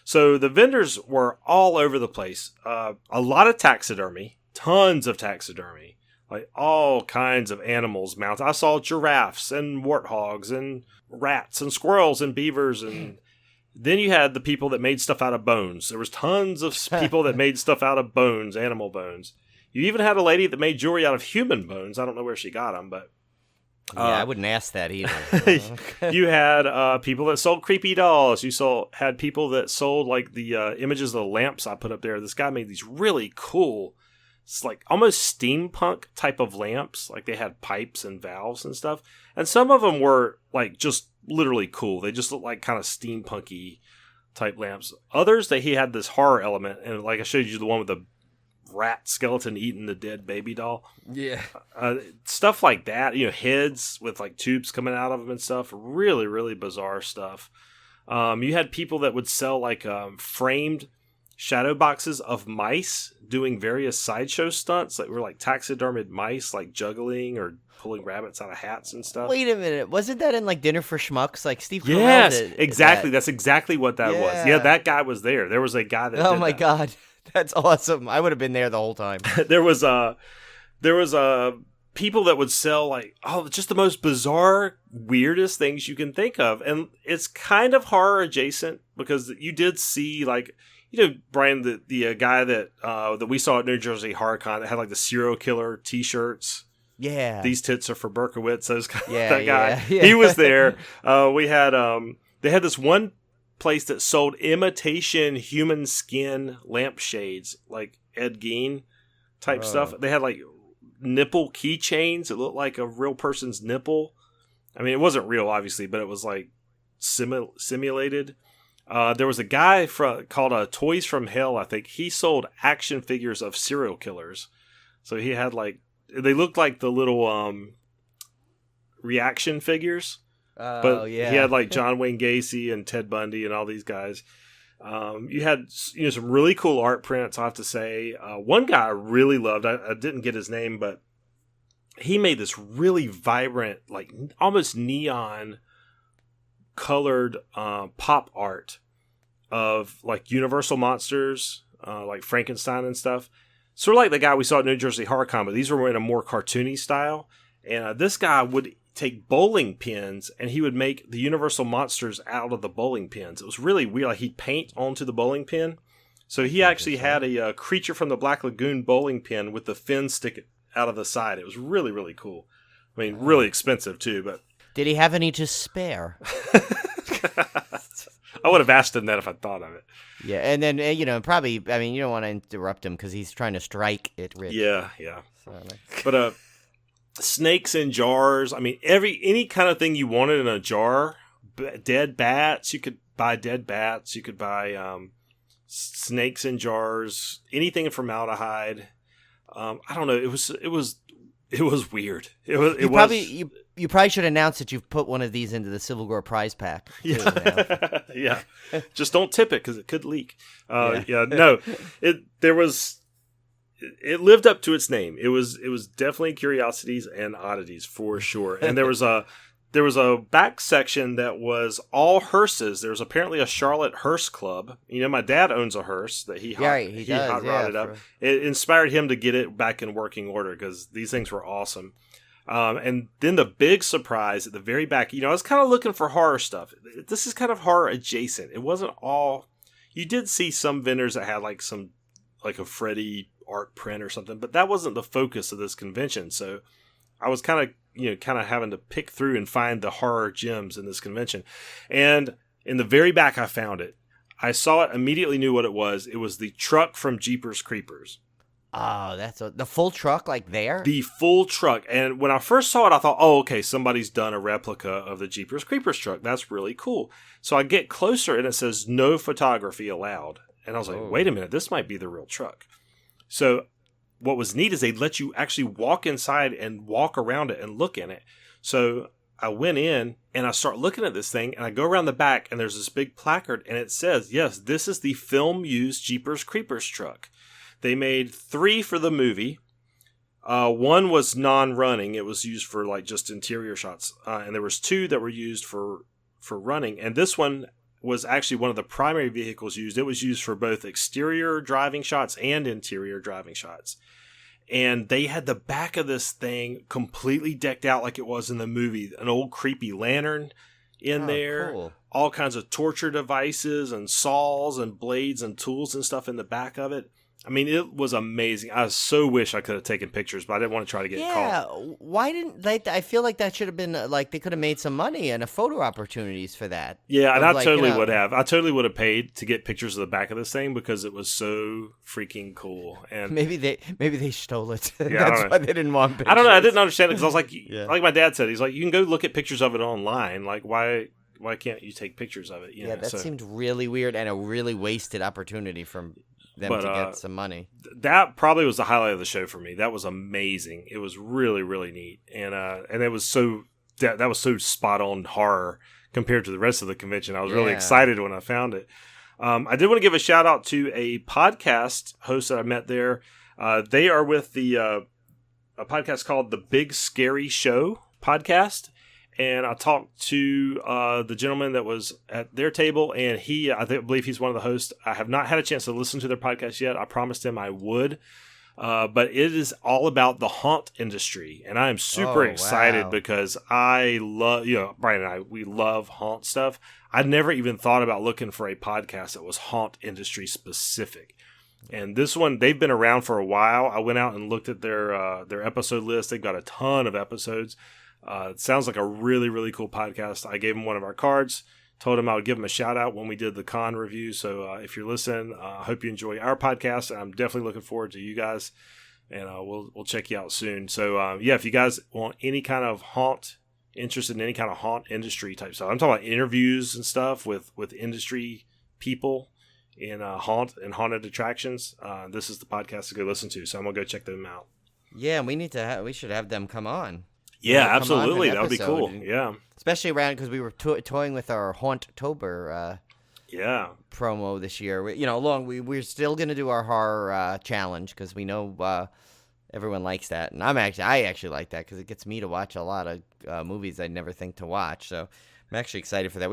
So the vendors were all over the place. A lot of taxidermy, tons of taxidermy, like all kinds of animals mounted. I saw giraffes and warthogs and rats and squirrels and beavers. And then you had the people that made stuff out of bones. There was tons of people that made stuff out of bones, animal bones. You even had a lady that made jewelry out of human bones. I don't know where she got them, but... I wouldn't ask that either. You had people that sold creepy dolls. You had people that sold like the images of the lamps I put up there. This guy made these really cool, it's like almost steampunk type of lamps. Like they had pipes and valves and stuff. And some of them were like just literally cool. They just looked like kind of steampunky type lamps. Others, he had this horror element. And like I showed you the one with the rat skeleton eating the dead baby doll. Yeah. Stuff like that. Heads with like tubes coming out of them and stuff. Really, really bizarre stuff. You had people that would sell like framed shadow boxes of mice doing various sideshow stunts that were like taxidermied mice, like juggling or pulling rabbits out of hats and stuff. Wait a minute. Wasn't that in like Dinner for Schmucks? Like Steve Carell Yes, exactly. That's exactly what that was. Yeah, that guy was there. There was a guy that Oh my God. That's awesome. I would have been there the whole time. There was people that would sell like, just the most bizarre, weirdest things you can think of. And it's kind of horror adjacent because you did see like, Brian, the guy that we saw at New Jersey HorrorCon that had like the serial killer t-shirts. Yeah. These tits are for Berkowitz. Yeah, that guy. Yeah. He was there. We had, they had this one place that sold imitation human skin lampshades, like Ed Gein type stuff. They had like nipple keychains. It looked like a real person's nipple. I mean, it wasn't real, obviously, but it was like simulated. There was a guy called Toys from Hell, I think. He sold action figures of serial killers. So he had like, they looked like the little reaction figures. But he had like John Wayne Gacy and Ted Bundy and all these guys. You had some really cool art prints, I have to say. One guy I really loved, I didn't get his name, but he made this really vibrant, like almost neon colored pop art of like Universal monsters, like Frankenstein and stuff. Sort of like the guy we saw at New Jersey HorrorCon, but these were in a more cartoony style. And this guy would take bowling pins and he would make the Universal monsters out of the bowling pins. It was really weird. Like he'd paint onto the bowling pin. So he actually had a Creature from the Black Lagoon bowling pin with the fin stick out of the side. It was really, really cool. I mean, really expensive too, but... Did he have any to spare? I would have asked him that if I thought of it. Yeah, and then, probably, I mean, you don't want to interrupt him because he's trying to strike it rich. Yeah. But, snakes in jars. I mean, any kind of thing you wanted in a jar. Dead bats. You could buy dead bats. You could buy snakes in jars. Anything in formaldehyde. I don't know. It was weird. You probably should announce that you've put one of these into the Civil Gore prize pack. Yeah. Just don't tip it because it could leak. It lived up to its name. It was definitely Curiosities and Oddities for sure. And there was a back section that was all hearses. There was apparently a Charlotte hearse club. My dad owns a hearse that he hot rodded up. It inspired him to get it back in working order because these things were awesome. And then the big surprise at the very back, I was kind of looking for horror stuff. This is kind of horror adjacent. It wasn't all. You did see some vendors that had like a Freddy art print or something, but that wasn't the focus of this convention. So I was kind of having to pick through and find the horror gems in this convention. And in the very back, I found it. I saw it, immediately knew what it was. It was the truck from Jeepers Creepers. Oh, that's the full truck, like there? The full truck. And when I first saw it, I thought, oh, okay, somebody's done a replica of the Jeepers Creepers truck. That's really cool. So I get closer and it says no photography allowed. And I was like, wait a minute, this might be the real truck. So what was neat is they let you actually walk inside and walk around it and look in it. So I went in and I start looking at this thing, and I go around the back, and there's this big placard, and it says, yes, this is the film-used Jeepers Creepers truck. They made 3 for the movie. One was non-running. It was used for like just interior shots. And there was 2 that were used for running. And this one was actually one of the primary vehicles used. It was used for both exterior driving shots and interior driving shots. And they had the back of this thing completely decked out like it was in the movie. An old creepy lantern in there. Cool. All kinds of torture devices and saws and blades and tools and stuff in the back of it. I mean, it was amazing. I so wish I could have taken pictures, but I didn't want to try to get caught. Yeah, why didn't they? I feel like that should have been like they could have made some money and photo opportunities for that. Yeah, and I totally would have. I totally would have paid to get pictures of the back of this thing because it was so freaking cool. And maybe they stole it. Yeah, That's why they didn't want pictures. I don't know. I didn't understand it because I was like, like my dad said, he's like, you can go look at pictures of it online. Like, why can't you take pictures of it? You know? That seemed really weird and a really wasted opportunity from them to get some money. That probably was the highlight of the show for me. That was amazing. It was really, really neat. And it was so that was so spot on horror compared to the rest of the convention. I was really excited when I found it. I did want to give a shout out to a podcast host that I met there. They are with a podcast called The Big Scary Show podcast. And I talked to the gentleman that was at their table, and I believe he's one of the hosts. I have not had a chance to listen to their podcast yet. I promised him I would. But it is all about the haunt industry. And I am super excited because I love, Brian and I, we love haunt stuff. I never even thought about looking for a podcast that was haunt industry specific. And this one, they've been around for a while. I went out and looked at their episode list. They've got a ton of episodes. It sounds like a really, really cool podcast. I gave him one of our cards, told him I would give him a shout out when we did the con review. So if you're listening, I hope you enjoy our podcast. And I'm definitely looking forward to you guys, and we'll check you out soon. So if you guys want any kind of interested in any kind of haunt industry type stuff, I'm talking about interviews and stuff with industry people in haunt and haunted attractions. This is the podcast to go listen to. So I'm gonna go check them out. Yeah, we should have them come on. Yeah, absolutely. That would be cool. Yeah. Especially around because we were toying with our Haunttober promo this year. We're still going to do our horror challenge because we know everyone likes that. And I actually like that because it gets me to watch a lot of movies I'd never think to watch. So I'm actually excited for that.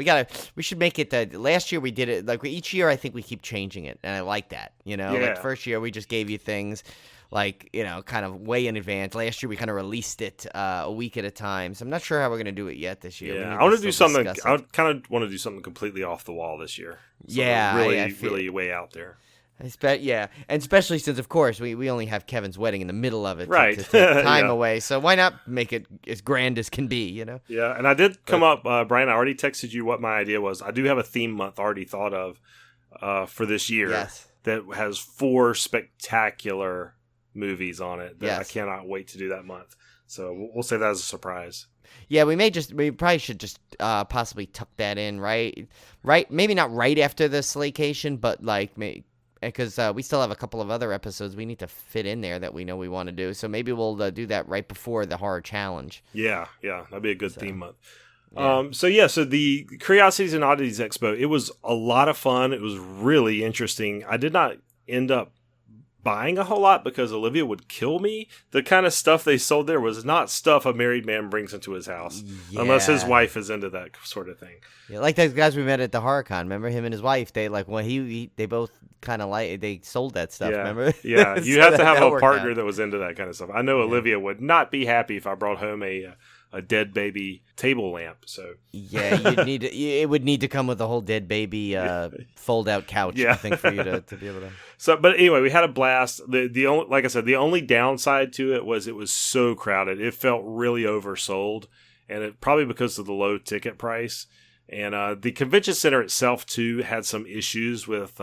We should make it last year we did it like each year I think we keep changing it. And I like that. Like first year we just gave you things kind of way in advance. Last year we kind of released it a week at a time. So I'm not sure how we're going to do it yet this year. Yeah, I want to do something. I kind of want to do something completely off the wall this year. Really way out there. And especially since, of course, we only have Kevin's wedding in the middle of it right. to take time away. So why not make it as grand as can be, Yeah, and I did come up, Brian, I already texted you what my idea was. I do have a theme month already thought of for this year that has 4 spectacular movies on it that I cannot wait to do that month. So we'll say that as a surprise. Yeah, we probably should just possibly tuck that in, right? Maybe not right after the Slaycation, but because we still have a couple of other episodes we need to fit in there that we know we want to do. So maybe we'll do that right before the horror challenge. Yeah, that'd be a good theme month. Yeah. So the Curiosities and Oddities Expo, it was a lot of fun. It was really interesting. I did not end up buying a whole lot because Olivia would kill me. The kind of stuff they sold there was not stuff a married man brings into his house unless his wife is into that sort of thing. Yeah, like those guys we met at the HorrorCon. Remember him and his wife? They they both kind of they sold that stuff. Remember? Yeah, you have to have a partner that was into that kind of stuff. I know Olivia would not be happy if I brought home a dead baby table lamp. So it would need to come with a whole dead baby fold out couch. I think for you to be able to. So, but anyway, we had a blast. The only, like I said, the only downside to it was so crowded. It felt really oversold, and it probably because of the low ticket price. And the convention center itself too had some issues with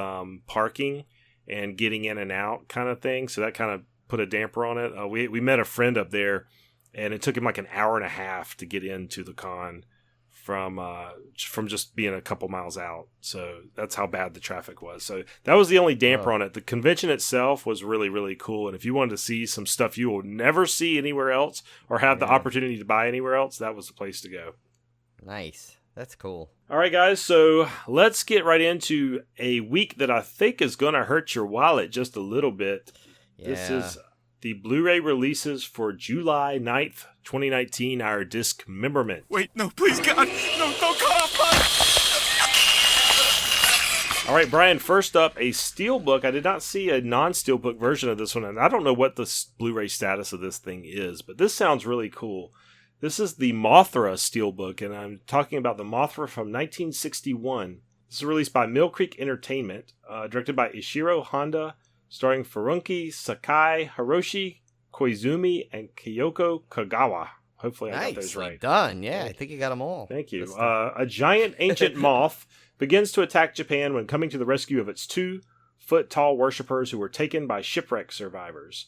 parking and getting in and out kind of thing. So that kind of put a damper on it. We met a friend up there. And it took him like an hour and a half to get into the con from just being a couple miles out. So that's how bad the traffic was. So that was the only damper on it. The convention itself was really, really cool. And if you wanted to see some stuff you will never see anywhere else or have the opportunity to buy anywhere else, that was the place to go. Nice. That's cool. All right, guys. So let's get right into a week that I think is going to hurt your wallet just a little bit. Yeah. This is the Blu-ray releases for July 9th, 2019, our Discmemberment. Wait, no, please, God. No, don't come up. All right, Brian, first up, a Steelbook. I did not see a non-Steelbook version of this one, and I don't know what the Blu-ray status of this thing is, but this sounds really cool. This is the Mothra Steelbook, and I'm talking about the Mothra from 1961. This is released by Mill Creek Entertainment, directed by Ishiro Honda, starring Furunki Sakai, Hiroshi Koizumi, and Kyoko Kagawa. Hopefully I got those Nicely right. done. Yeah, I think you got them all. Thank you. A giant ancient moth begins to attack Japan when coming to the rescue of its 2-foot-tall worshippers who were taken by shipwreck survivors.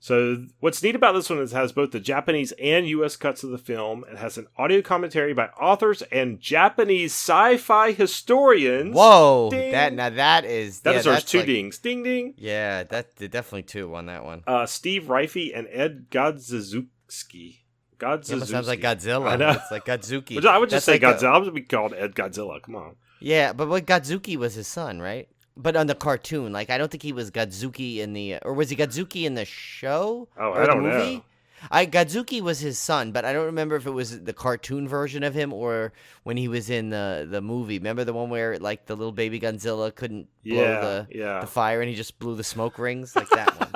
So what's neat about this one is it has both the Japanese and U.S. cuts of the film. It has an audio commentary by authors and Japanese sci-fi historians. Whoa! Ding. That is... That deserves that's two like, dings. Ding, ding. Yeah, definitely 2 on that one. Steve Reify and Ed Godzuki. It sounds like Godzilla. I know. It's like Godzuki. I would just That's say like Godzilla. I would be called Ed Godzilla. Come on. Yeah, but Godzuki was his son, right? But on the cartoon, like I don't think he was Godzuki in the, or was he Godzuki in the show? Oh, or I don't the movie? know. Godzuki was his son, but I don't remember if it was the cartoon version of him or when he was in the movie. Remember the one where like the little baby Godzilla couldn't blow the fire and he just blew the smoke rings, like that one.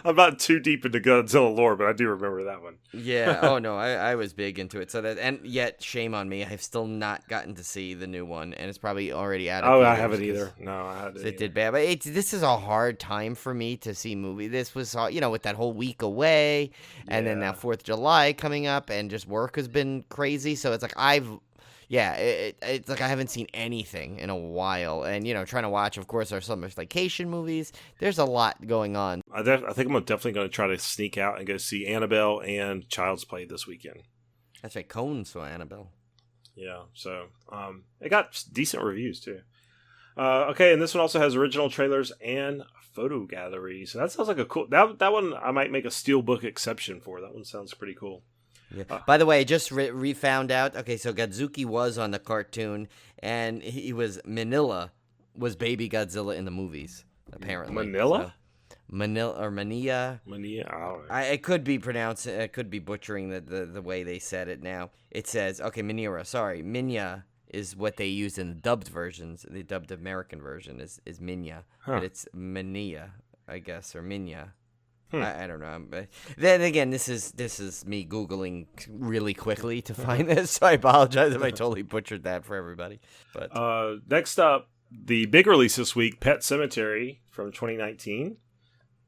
I'm not too deep into Godzilla lore, but I do remember that one. Yeah. Oh no, I was big into it. So that, and yet shame on me, I've still not gotten to see the new one, and it's probably already out of Oh, I theaters haven't either. No, I haven't. It did bad, but this is a hard time for me to see movie. This was, with that whole week away, and then now 4th of July coming up, and just work has been crazy. So it's like it's like I haven't seen anything in a while, and trying to watch, of course, our summer Slaycation movies. There's a lot going on. I think I'm definitely going to try to sneak out and go see Annabelle and Child's Play this weekend. That's right, Cohen saw Annabelle. Yeah, so it got decent reviews too. Okay, and this one also has original trailers and photo gallery. So that sounds like a cool... That one I might make a Steelbook exception for. That one sounds pretty cool. Yeah. By the way, I just found out. Okay, so Godzuki was on the cartoon, and he was Baby Godzilla in the movies, apparently. Manila? Mania. I could be pronouncing. I could be butchering the way they said it now. It says, okay, Manira. Sorry, Minya is what they use in the dubbed versions. The dubbed American version is Minya, but it's Mania, I guess, or Minya. I don't know. But then again, this is me Googling really quickly to find this, so I apologize if I totally butchered that for everybody. But next up, the big release this week, Pet Sematary from 2019.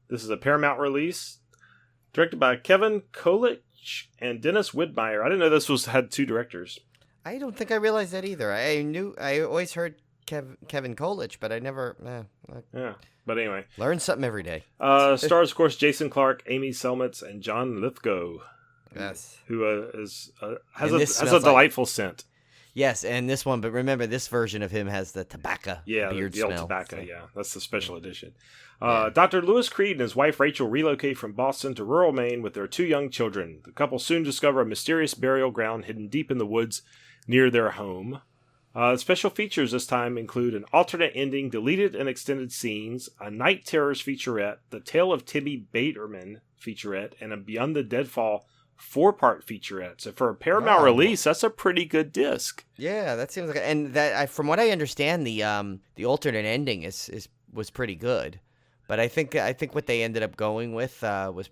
This is a Paramount release, directed by Kevin Kolich and Dennis Widmeyer. I didn't know this had 2 directors. I don't think I realized that either. I always heard Kevin Kolich, but I never. Yeah, but anyway, learn something every day. Stars, of course, Jason Clarke, Amy Selmitz, and John Lithgow. Yes, who has a delightful scent. Yes, and this one, but remember, this version of him has the tobacco beard the old smell. Tobacco, so. Yeah, that's the special edition. Dr. Lewis Creed and his wife Rachel relocate from Boston to rural Maine with their 2 young children. The couple soon discover a mysterious burial ground hidden deep in the woods near their home. Special features this time include an alternate ending, deleted and extended scenes, a Night Terrors featurette, the Tale of Timmy Baterman featurette, and a Beyond the Deadfall 4-part featurette. So for a Paramount release, that's a pretty good disc. Yeah, that seems like, and that from what I understand, the alternate ending was pretty good. But I think what they ended up going with was,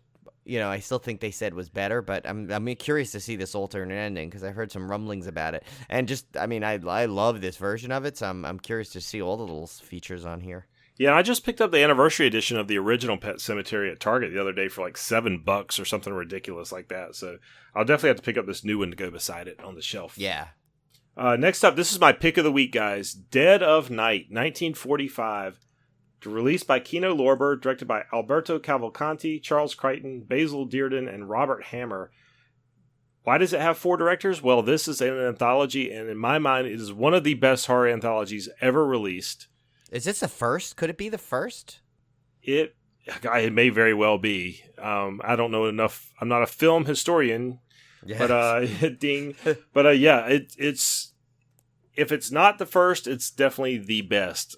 I still think they said was better. But I'm curious to see this alternate ending because I've heard some rumblings about it. And I love this version of it, so I'm curious to see all the little features on here. Yeah, I just picked up the anniversary edition of the original Pet Sematary at Target the other day for like $7 or something ridiculous like that. So I'll definitely have to pick up this new one to go beside it on the shelf. Yeah. Next up, this is my pick of the week, guys. Dead of Night, 1945. Released by Kino Lorber, directed by Alberto Cavalcanti, Charles Crichton, Basil Dearden, and Robert Hammer. Why does it have 4 directors? Well, this is an anthology, and in my mind, it is one of the best horror anthologies ever released. Is this the first? Could it be the first? It may very well be. I don't know enough. I'm not a film historian, Yes. but ding. But yeah, it's if it's not the first, it's definitely the best,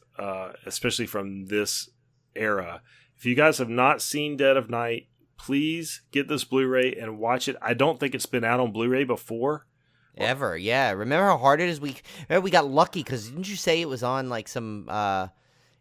especially from this era. If you guys have not seen Dead of Night, please get this Blu-ray and watch it. I don't think it's been out on Blu-ray before. Ever, yeah. Remember how hard it is? We got lucky because didn't you say it was on like some?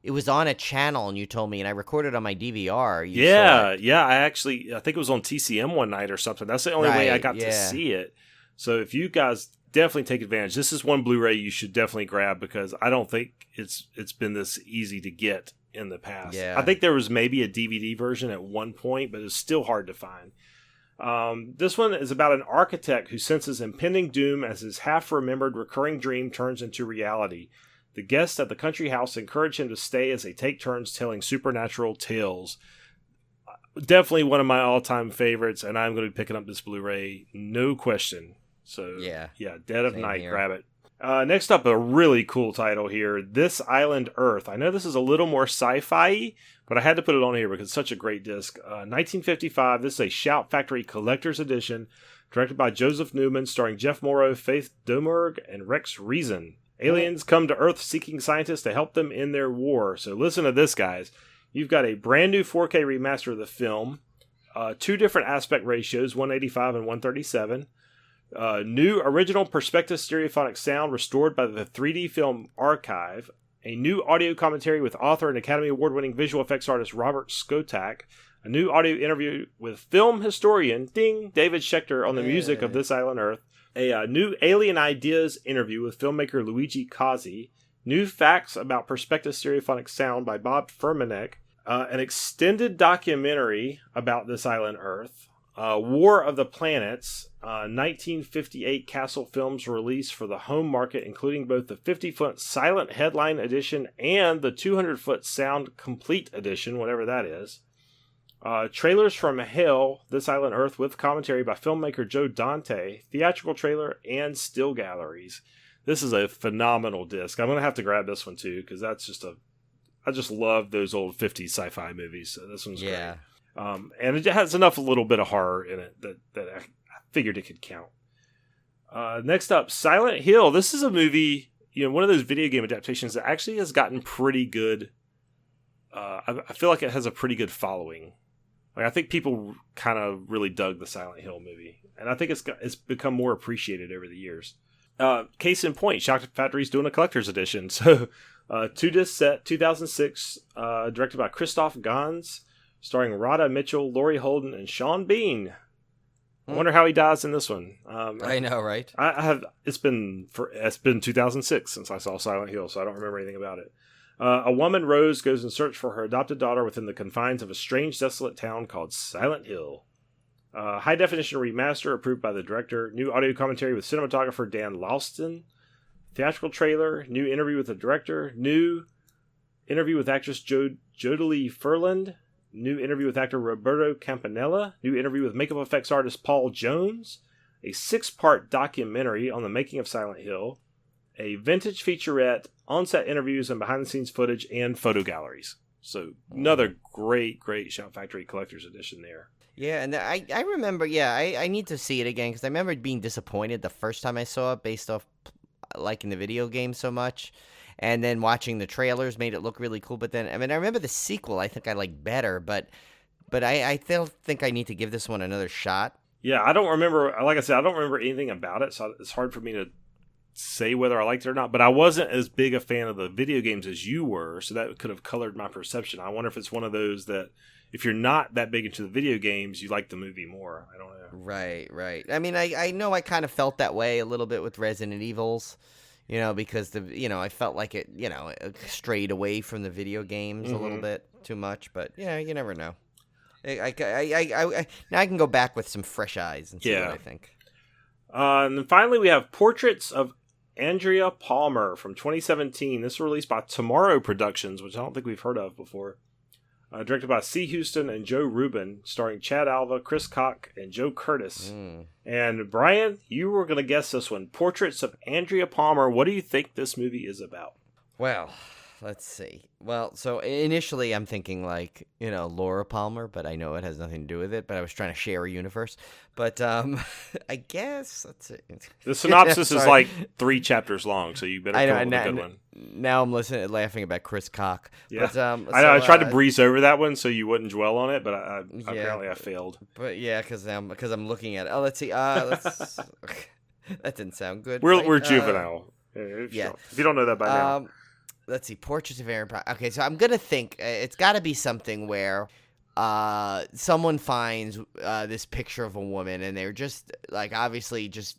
It was on a channel, and you told me, and I recorded on my DVR. Yeah. I think it was on TCM one night or something. That's the only way I got to see it. So if you guys definitely take advantage, this is one Blu-ray you should definitely grab because I don't think it's been this easy to get in the past. Yeah. I think there was maybe a DVD version at one point, but it's still hard to find. This one is about an architect who senses impending doom as his half-remembered recurring dream turns into reality. The guests at the country house encourage him to stay as they take turns telling supernatural tales. Definitely one of my all-time favorites, and I'm going to be picking up this Blu-ray, no question. So, yeah, Dead of Night, here. grab it. Next up, a really cool title here, This Island Earth. I know this is a little more sci-fi, but I had to put it on here because it's such a great disc. 1955, this is a Shout Factory Collector's Edition, directed by Joseph Newman, starring Jeff Morrow, Faith Domergue, and Rex Reason. Aliens come to Earth seeking scientists to help them in their war. So listen to this, guys. You've got a brand new 4K remaster of the film, 2 different aspect ratios, 185 and 137. New original perspective stereophonic sound restored by the 3D Film Archive. A new audio commentary with author and Academy Award-winning visual effects artist Robert Skotak. A new audio interview with film historian, David Schechter on the music of This Island Earth. A new Alien Ideas interview with filmmaker Luigi Cozzi. New facts about perspective stereophonic sound by Bob Furmanek. An extended documentary about This Island Earth. War of the Planets, 1958 Castle Films release for the home market, including both the 50-foot silent headline edition and the 200-foot sound complete edition, whatever that is. Trailers from Hell, This Island Earth, with commentary by filmmaker Joe Dante, theatrical trailer, and still galleries. This is a phenomenal disc. I'm going to have to grab this one too, because that's just I just love those old 50s sci-fi movies, so this one's great. And it has a little bit of horror in it that I figured it could count. Next up, Silent Hill. This is a movie, one of those video game adaptations that actually has gotten pretty good. I feel like it has a pretty good following. Like, I think people kind of really dug the Silent Hill movie, and I think it's become more appreciated over the years. Case in point, Shock Factory's doing a collector's edition. So, 2-disc set, 2006, directed by Christoph Gans, starring Rhoda Mitchell, Laurie Holden, and Sean Bean. I wonder how he dies in this one. I know, right? I have. It's been 2006 since I saw Silent Hill, so I don't remember anything about it. A woman, Rose, goes in search for her adopted daughter within the confines of a strange, desolate town called Silent Hill. High definition remaster approved by the director. New audio commentary with cinematographer Dan Lauston. Theatrical trailer. New interview with the director. New interview with actress Jodelie Ferland. New interview with actor Roberto Campanella. New interview with makeup effects artist Paul Jones. A 6-part documentary on the making of Silent Hill. A vintage featurette, on-set interviews and behind-the-scenes footage, and photo galleries. So another great Shout Factory Collector's Edition there. Yeah, and I remember, I need to see it again because I remember being disappointed the first time I saw it based off liking the video game so much. And then watching the trailers made it look really cool. But then, I remember the sequel I think I like better, but I still think I need to give this one another shot. Yeah, I don't remember, like I said, I don't remember anything about it, so it's hard for me to say whether I liked it or not, but I wasn't as big a fan of the video games as you were, so that could have colored my perception. I wonder if it's one of those that if you're not that big into the video games, you like the movie more. I don't know. Right. I know I kind of felt that way a little bit with Resident Evils, because I felt like it, strayed away from the video games a little bit too much, but yeah, you never know. Now I can go back with some fresh eyes and see what I think. And then finally we have Portraits of Andrea Palmer from 2017. This was released by Tomorrow Productions, which I don't think we've heard of before. directed by C. Houston and Joe Rubin, starring Chad Alva, Chris Koch, and Joe Curtis. And Brian, you were going to guess this one. Portraits of Andrea Palmer. What do you think this movie is about? Well, let's see. Well, so initially I'm thinking Laura Palmer, but I know it has nothing to do with it, but I was trying to share a universe. But I guess, let's see. The synopsis is like 3 chapters long, so you better come up with a good one. Now I'm laughing about Chris Koch. Yeah. But, I tried to breeze over that one so you wouldn't dwell on it, but apparently I failed. But yeah, because I'm looking at it. Oh, let's see. That didn't sound good. We're juvenile. If you don't know that by now. Let's see, Portraits of Aaron. Okay, so I'm gonna think it's got to be something where someone finds this picture of a woman, and they're just obviously just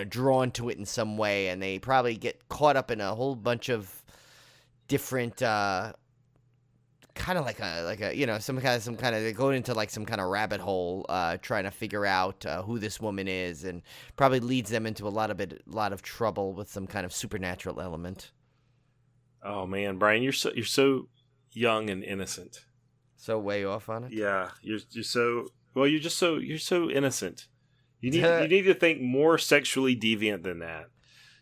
drawn to it in some way, and they probably get caught up in a whole bunch of different kind of some kind of they go into some kind of rabbit hole trying to figure out who this woman is, and probably leads them into a lot of trouble with some kind of supernatural element. Oh man, Brian, you're so young and innocent. So way off on it. Yeah, you're so innocent. You need to think more sexually deviant than that.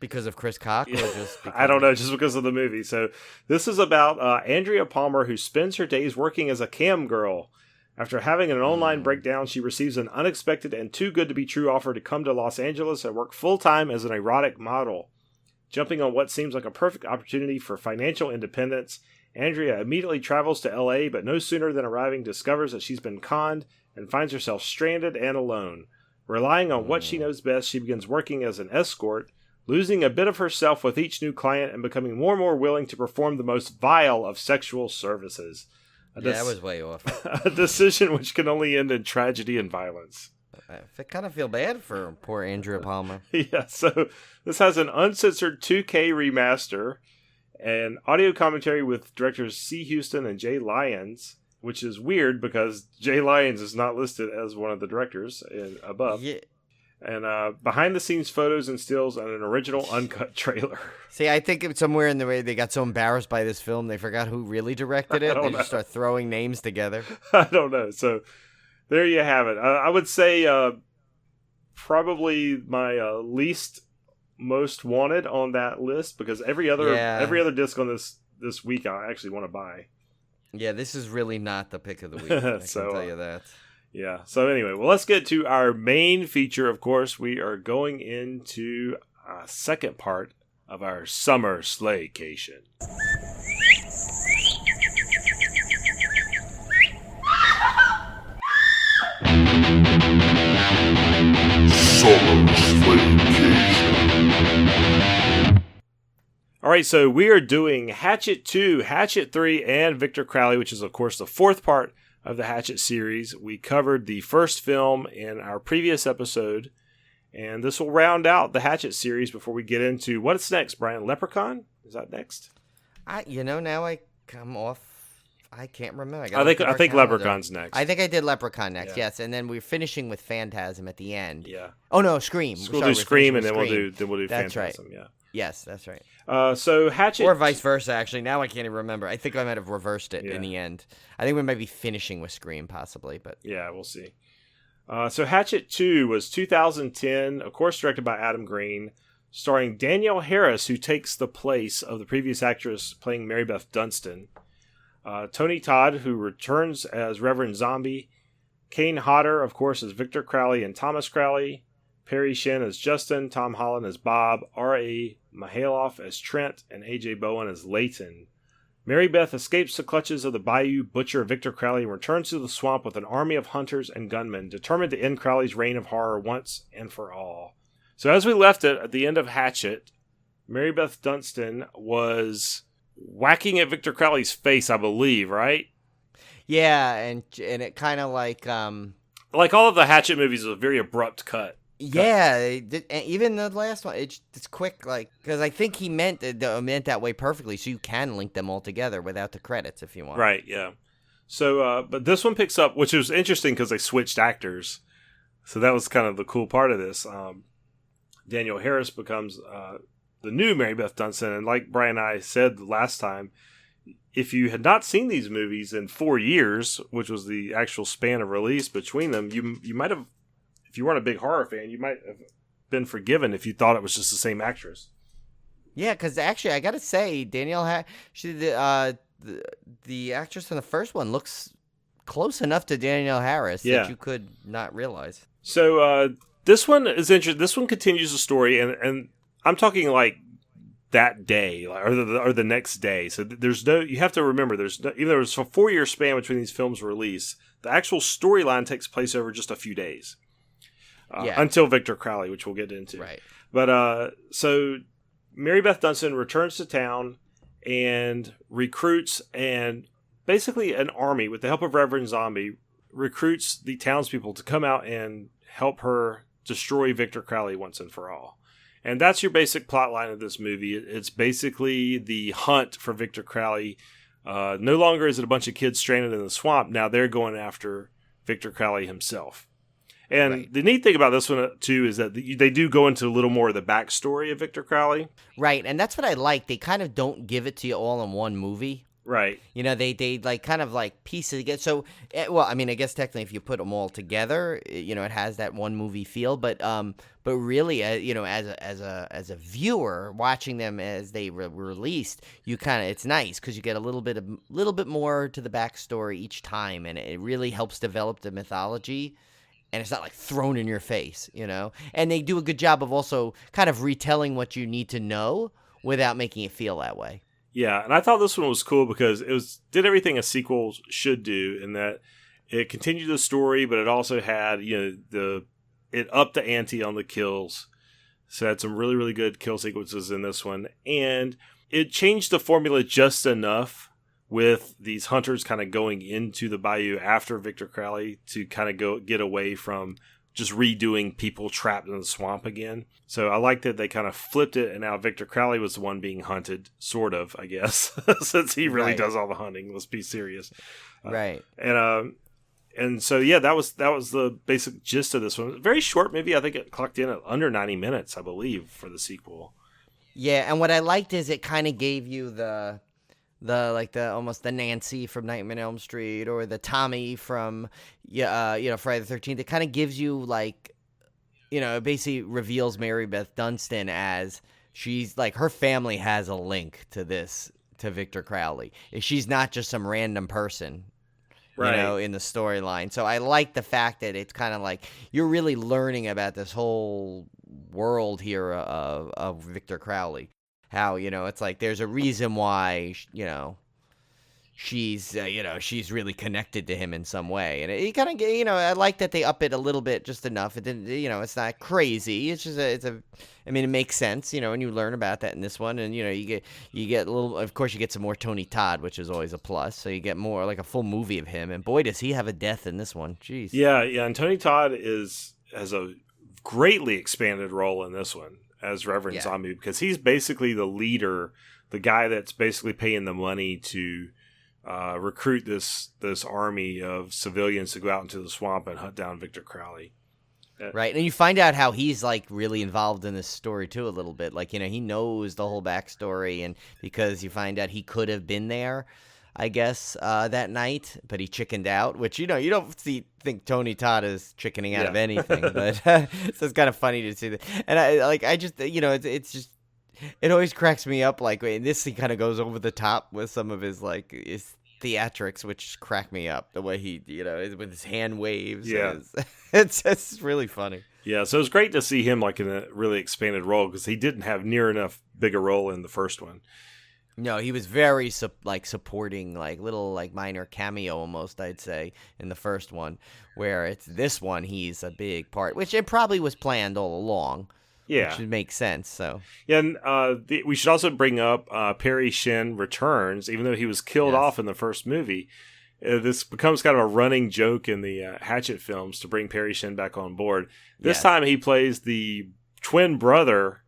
Because of Chris Koch, or just I don't know, just because of the movie. So this is about Andrea Palmer, who spends her days working as a cam girl. After having an online breakdown, she receives an unexpected and too good to be true offer to come to Los Angeles and work full time as an erotic model. Jumping on what seems like a perfect opportunity for financial independence, Andrea immediately travels to LA, but no sooner than arriving discovers that she's been conned and finds herself stranded and alone. Relying on what she knows best, she begins working as an escort, losing a bit of herself with each new client and becoming more and more willing to perform the most vile of sexual services. That was way off. A decision which can only end in tragedy and violence. I kind of feel bad for poor Andrea Palmer. Yeah, so this has an uncensored 2K remaster and audio commentary with directors C. Houston and Jay Lyons, which is weird because Jay Lyons is not listed as one of the directors above. Yeah. And behind-the-scenes photos and stills and an original uncut trailer. See, I think it's somewhere in the way they got so embarrassed by this film, they forgot who really directed it. They just start throwing names together. I don't know, so... There you have it. I would say probably my least most wanted on that list because every other disc on this week I actually want to buy. Yeah, this is really not the pick of the week. I can tell you that. Yeah. So anyway, well, let's get to our main feature. Of course, we are going into a second part of our summer Slaycation. Alright, so we are doing Hatchet 2, Hatchet 3, and Victor Crowley, which is, of course, the fourth part of the Hatchet series. We covered the first film in our previous episode, and this will round out the Hatchet series before we get into what's next, Brian? Leprechaun? Is that next? Now I come off. I can't remember. I think Leprechaun's next. I think I did Leprechaun next, yes. And then we're finishing with Phantasm at the end. Yeah. Oh, no, Scream. We'll do Scream, and then we'll do that's Phantasm, right. yeah. Yes, that's right. So Hatchet... Or vice versa, actually. Now I can't even remember. I think I might have reversed it in the end. I think we might be finishing with Scream, possibly, but... Yeah, we'll see. So Hatchet 2 was 2010, of course directed by Adam Green, starring Danielle Harris, who takes the place of the previous actress playing Mary Beth Dunstan. Tony Todd, who returns as Reverend Zombie. Kane Hodder, of course, as Victor Crowley and Thomas Crowley. Perry Shin as Justin. Tom Holland as Bob. R.A. Mihailoff as Trent. And A.J. Bowen as Leighton. Mary Beth escapes the clutches of the Bayou Butcher Victor Crowley and returns to the swamp with an army of hunters and gunmen, determined to end Crowley's reign of horror once and for all. So as we left it at the end of Hatchet, Mary Beth Dunstan was... whacking at Victor Crowley's face, I believe, right? Yeah, and it kind of like all of the Hatchet movies is a very abrupt cut. Yeah, even the last one, it's quick, because I think he meant that way perfectly, so you can link them all together without the credits if you want. Right, yeah. So, but this one picks up, which was interesting because they switched actors, so that was kind of the cool part of this. Danielle Harris becomes the new Mary Beth Dunstan, and like Brian and I said last time, if you had not seen these movies in 4 years, which was the actual span of release between them, you might have, if you weren't a big horror fan, you might have been forgiven if you thought it was just the same actress. Yeah, because actually, I gotta say, Danielle, the actress in the first one looks close enough to Danielle Harris that you could not realize. So this one is interesting. This one continues the story, and I'm talking like that day, or the next day. So there's no. You have to remember, even though there's a 4-year span between these films' release, the actual storyline takes place over just a few days. Until Victor Crowley, which we'll get into. Right. But so Mary Beth Dunstan returns to town and recruits, and basically an army, with the help of Reverend Zombie, recruits the townspeople to come out and help her destroy Victor Crowley once and for all. And that's your basic plot line of this movie. It's basically the hunt for Victor Crowley. No longer is it a bunch of kids stranded in the swamp. Now they're going after Victor Crowley himself. And the neat thing about this one, too, is that they do go into a little more of the backstory of Victor Crowley. Right, and that's what I like. They kind of don't give it to you all in one movie. Right. You know, they like kind of like piece it together. So, well, I mean, I guess technically if you put them all together, you know, it has that one movie feel. But really, you know, as a viewer watching them as they were released, you kind of, it's nice because you get a little bit more to the backstory each time, and it really helps develop the mythology. And it's not like thrown in your face, you know? And they do a good job of also kind of retelling what you need to know without making it feel that way. Yeah, and I thought this one was cool because did everything a sequel should do, in that it continued the story, but it also had, you know, it upped the ante on the kills. So it had some really, really good kill sequences in this one. And it changed the formula just enough with these hunters kind of going into the bayou after Victor Crowley to kind of get away from just redoing people trapped in the swamp again. So I like that they kind of flipped it, and now Victor Crowley was the one being hunted, sort of, I guess, since he really does all the hunting. Let's be serious. Right. And so, yeah, that was the basic gist of this one. Very short movie. I think it clocked in at under 90 minutes, I believe, for the sequel. Yeah, and what I liked is it kind of gave you the almost the Nancy from Nightmare on Elm Street, or the Tommy from Friday the 13th. It kind of gives you, like, you know, it basically reveals Mary Beth Dunstan as she's like, her family has a link to Victor Crowley. She's not just some random person, right, you know, in the storyline. So I like the fact that it's kind of like you're really learning about this whole world here of Victor Crowley. How, you know, it's like there's a reason why, you know, she's really connected to him in some way. And it kind of, you know, I like that they up it a little bit, just enough. It didn't, you know, it's not crazy. It's just I mean, it makes sense, you know, and you learn about that in this one. And, you know, you get a little, of course, you get some more Tony Todd, which is always a plus. So you get more, like a full movie of him. And boy, does he have a death in this one. Jeez. Yeah. And Tony Todd has a greatly expanded role in this one as Reverend Zombie, because he's basically the leader, the guy that's basically paying the money to recruit this army of civilians to go out into the swamp and hunt down Victor Crowley. Right, and you find out how he's, like, really involved in this story, too, a little bit. Like, you know, he knows the whole backstory, and because you find out he could have been there, I guess, that night, but he chickened out, which, you know, you don't think Tony Todd is chickening out of anything, but so it's kind of funny to see that. And I just, you know, it's just, it always cracks me up, like, and this, he kind of goes over the top with some of his, like, his theatrics, which crack me up, the way he, you know, with his hand waves. Yeah. It's really funny. Yeah, so it's great to see him, like, in a really expanded role, because he didn't have near enough big a role in the first one. No, he was very supporting, like, little, like, minor cameo almost, I'd say, in the first one, where it's this one he's a big part, which it probably was planned all along. Yeah, which would make sense. So yeah, and we should also bring up Perry Shin returns, even though he was killed off in the first movie. This becomes kind of a running joke in the Hatchet films to bring Perry Shin back on board. This time he plays the twin brother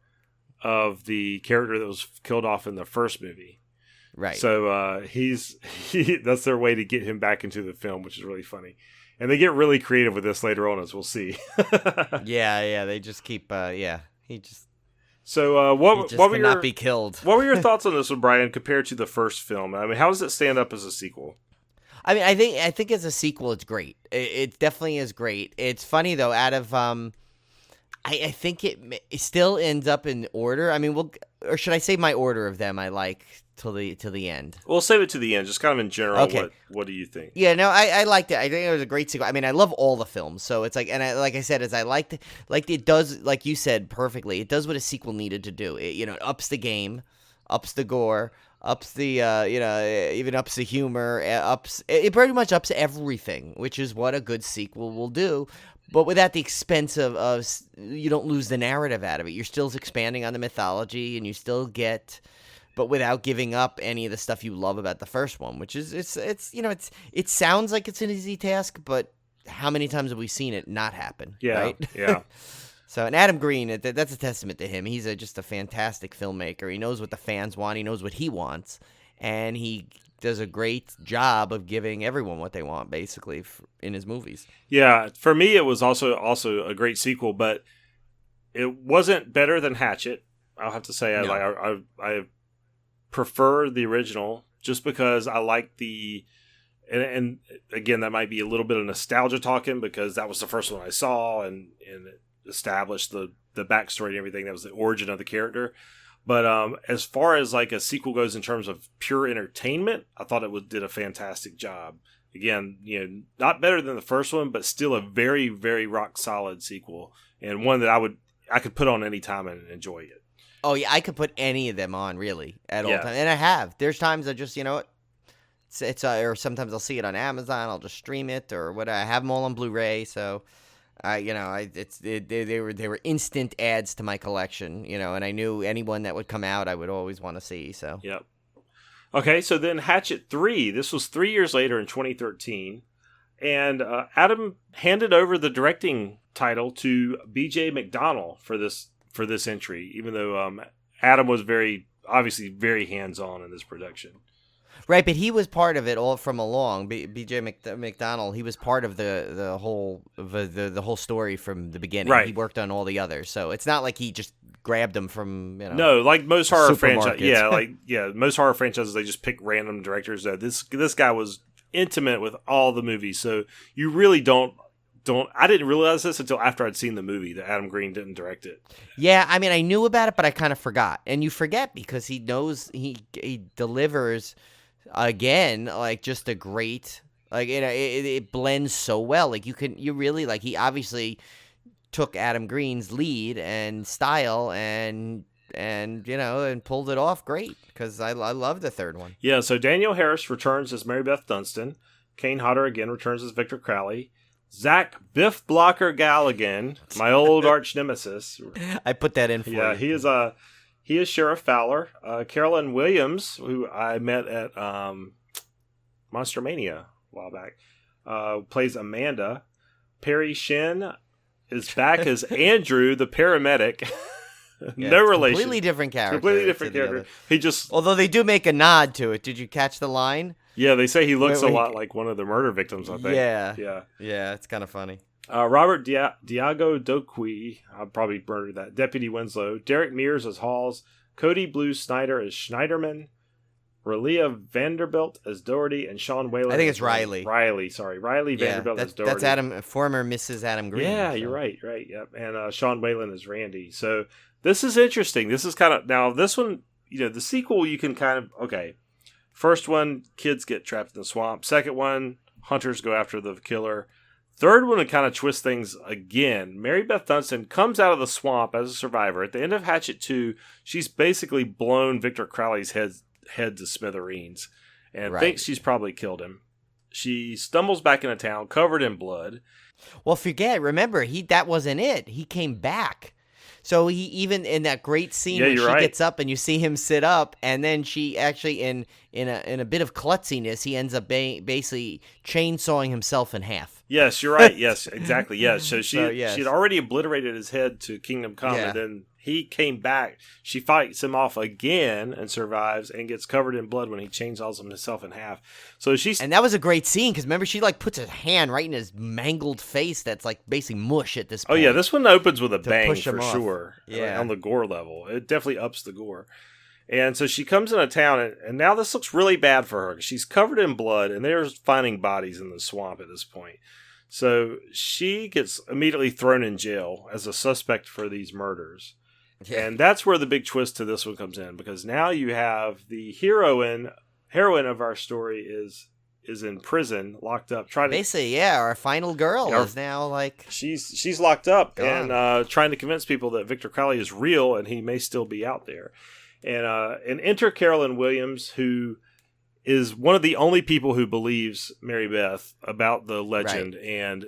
of the character that was killed off in the first movie. Right. So that's their way to get him back into the film, which is really funny. And they get really creative with this later on, as we'll see. Yeah, they just keep, So, He what just were could your not be killed. what were your thoughts on this one, Brian, compared to the first film? I mean, how does it stand up as a sequel? I mean, I think as a sequel, it's great. It definitely is great. It's funny though. Out of I think it still ends up in order. I mean, or should I say my order of them? I like till the end. We'll save it to the end, just kind of in general. Okay. What do you think? Yeah, no, I liked it. I think it was a great sequel. I mean, I love all the films, so it's like, and like I said, I liked it does, like you said perfectly. It does what a sequel needed to do. It ups the game, ups the gore, ups the even ups the humor, it pretty much ups everything, which is what a good sequel will do. But without the expense of you don't lose the narrative out of it. You're still expanding on the mythology, and you still get, but without giving up any of the stuff you love about the first one, which is it sounds like it's an easy task, but how many times have we seen it not happen? Yeah, right? yeah. So, and Adam Green, that's a testament to him. He's just a fantastic filmmaker. He knows what the fans want. He knows what he wants, and he does a great job of giving everyone what they want, basically, in his movies. Yeah, for me, it was also a great sequel, but it wasn't better than Hatchet. I'll have to say, I prefer the original just because I like the, and again, that might be a little bit of nostalgia talking because that was the first one I saw and it established the backstory and everything. That was the origin of the character. But as far as like a sequel goes in terms of pure entertainment, I thought it did a fantastic job. Again, not better than the first one, but still a very, very rock solid sequel, and one that I could put on any time and enjoy it. Oh yeah, I could put any of them on really at all Yeah. times, and I have. There's times I just it's or sometimes I'll see it on Amazon. I'll just stream it or what. I have them all on Blu-ray, so. They were instant adds to my collection, and I knew anyone that would come out, I would always want to see. So, yep. Okay, so then Hatchet 3. This was 3 years later in 2013, and Adam handed over the directing title to B.J. McDonnell for this entry, even though Adam was obviously very hands-on in this production. Right, but he was part of it all from along. B.J. McDonnell, he was part of the whole story from the beginning. Right. He worked on all the others, so it's not like he just grabbed them from No, like most horror franchises. supermarkets. Most horror franchises they just pick random directors. This guy was intimate with all the movies, so you really don't. I didn't realize this until after I'd seen the movie that Adam Green didn't direct it. Yeah, I mean, I knew about it, but I kind of forgot. And you forget because he knows he delivers. Again, like just a great, like it blends so well. Like you really like he obviously took Adam Green's lead and style and pulled it off great because I love the third one. Yeah, so Danielle Harris returns as Mary Beth Dunstan. Kane Hodder again returns as Victor Crowley. Zach Biff Blocker Galligan, my old arch nemesis. I put that in for you. Yeah, he is Sheriff Fowler. Carolyn Williams, who I met at Monster Mania a while back, plays Amanda. Perry Shin is back as Andrew, the paramedic. Yeah, no relation. Completely different character. Completely different character. He just... Although they do make a nod to it. Did you catch the line? Yeah, they say he looks Wait, a lot like one of the murder victims, I think. Yeah. Yeah. Yeah, it's kind of funny. Robert Diago Doqui, I probably murdered that. Deputy Winslow. Derek Mears as Halls. Cody Blue Snyder as Schneiderman. Relia Vanderbilt as Doherty. And Sean Whalen. I think it's Riley. Riley Vanderbilt as Doherty. That's former Mrs. Adam Green. Yeah, so. you're right. Yep. And Sean Whalen as Randy. So this is interesting. This is kind of... Now, this one, the sequel, you can kind of... Okay. First one, kids get trapped in the swamp. Second one, hunters go after the killer. Third one, to kind of twist things again. Mary Beth Dunstan comes out of the swamp as a survivor. At the end of Hatchet 2, she's basically blown Victor Crowley's head to smithereens and thinks she's probably killed him. She stumbles back into town covered in blood. Well, remember, that wasn't it. He came back. So he even in that great scene when she gets up and you see him sit up, and then she actually in a bit of klutziness, he ends up basically chainsawing himself in half. Yes, you're right. Yes, exactly. Yes. So she'd already obliterated his head to Kingdom Come, and then he came back. She fights him off again and survives and gets covered in blood when he chainsaws himself in half. So and that was a great scene because remember she like puts her hand right in his mangled face that's like basically mush at this point. Oh yeah, this one opens with a bang push him for off. sure. Yeah, on the gore level, it definitely ups the gore. And so she comes in a town, and now this looks really bad for her. She's covered in blood, and they're finding bodies in the swamp at this point. So she gets immediately thrown in jail as a suspect for these murders. Yeah. And that's where the big twist to this one comes in, because now you have the heroine of our story is in prison, locked up, trying to basically, our final girl is now like she's locked up gone. And trying to convince people that Victor Crowley is real and he may still be out there. And enter Carolyn Williams, who is one of the only people who believes Mary Beth about the legend and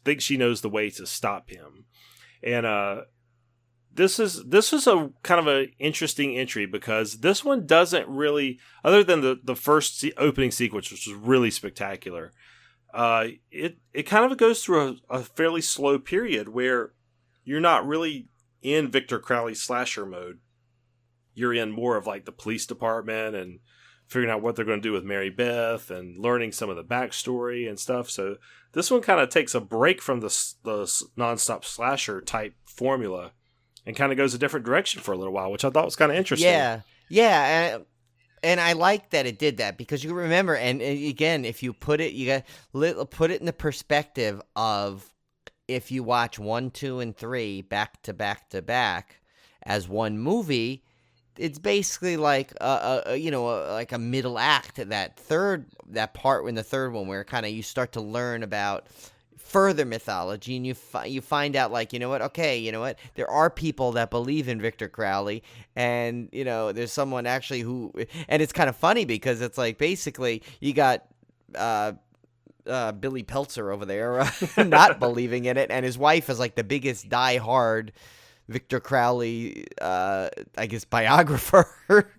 thinks she knows the way to stop him. And this is a kind of an interesting entry because this one doesn't really, other than the first opening sequence, which was really spectacular, it kind of goes through a fairly slow period where you're not really in Victor Crowley slasher mode. You're in more of like the police department and figuring out what they're going to do with Mary Beth and learning some of the backstory and stuff. So this one kind of takes a break from the nonstop slasher type formula and kind of goes a different direction for a little while, which I thought was kind of interesting. Yeah. And I like that it did that because you remember, and again, if you put it, put it in the perspective of if you watch 1, 2, and 3 back to back to back as one movie. It's basically like like a middle act. That part in the third one where kind of you start to learn about further mythology, and you find out like there are people that believe in Victor Crowley, and there's someone actually who, and it's kind of funny because it's like basically you got Billy Peltzer over there not believing in it, and his wife is like the biggest diehard Victor Crowley, I guess, biographer.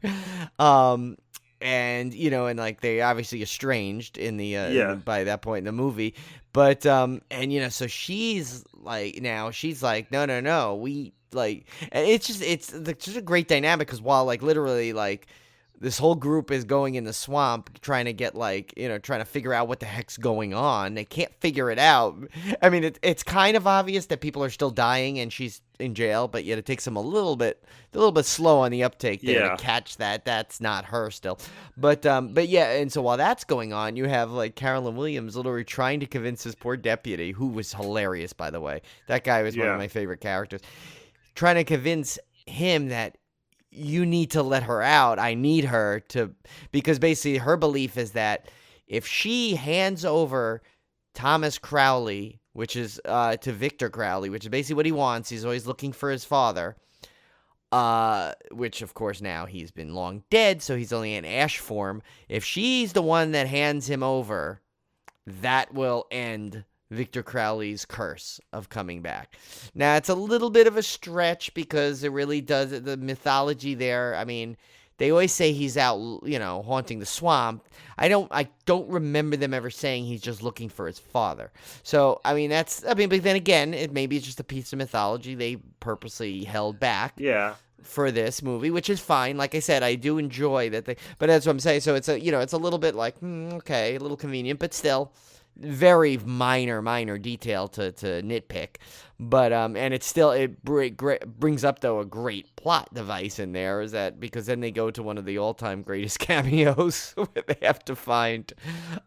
And like they obviously estranged in the by that point in the movie. But and so she's like no, we like, and it's just a great dynamic because while like literally like this whole group is going in the swamp trying to get trying to figure out what the heck's going on. They can't figure it out. I mean, it's kind of obvious that people are still dying and she's in jail, but yet it takes them a little bit slow on the uptake there to catch that that's not her still. But yeah, and so while that's going on, you have like Carolyn Williams literally trying to convince this poor deputy, who was hilarious, by the way. That guy was one of my favorite characters. Trying to convince him that you need to let her out. I need her to, because basically her belief is that if she hands over Thomas Crowley, which is to Victor Crowley, which is basically what he wants. He's always looking for his father, which of course now he's been long dead, so he's only in ash form. If she's the one that hands him over, that will end Victor Crowley's curse of coming back. Now, it's a little bit of a stretch because it really does, the mythology there, I mean, they always say he's out, haunting the swamp. I don't remember them ever saying he's just looking for his father. So, I mean, but then again, maybe it's just a piece of mythology they purposely held back. Yeah. For this movie, which is fine. Like I said, I do enjoy that but that's what I'm saying. So it's it's a little bit like, okay, a little convenient, but still very minor detail to nitpick. But and it's still, it brings up though a great plot device in there, is that because then they go to one of the all-time greatest cameos where they have to find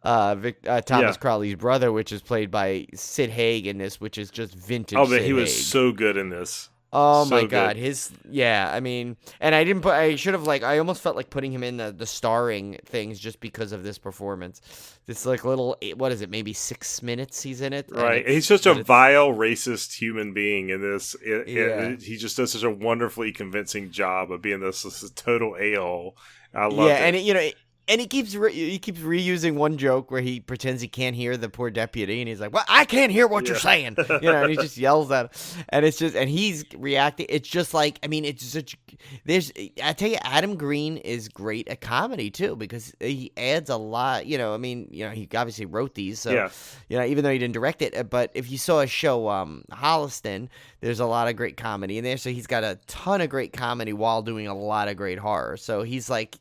Thomas Crowley's brother, which is played by Sid Haig in this, which is just vintage. Oh, but Sid he was Haig. So good in this. Oh so my God, good. I mean, and I should have I almost felt like putting him in the starring things just because of this performance. This like little, what is it, maybe 6 minutes he's in it? Right, he's such a vile, racist human being in this. He just does such a wonderfully convincing job of being this total a-hole. I love it. And And he keeps reusing one joke where he pretends he can't hear the poor deputy, and he's like, "Well, I can't hear what you're saying," and he just yells at him, and he's reacting. It's just like, I mean, it's such. I tell you, Adam Green is great at comedy too, because he adds a lot. He obviously wrote these, so even though he didn't direct it, but if you saw a show, Holliston, there's a lot of great comedy in there, so he's got a ton of great comedy while doing a lot of great horror. So he's like.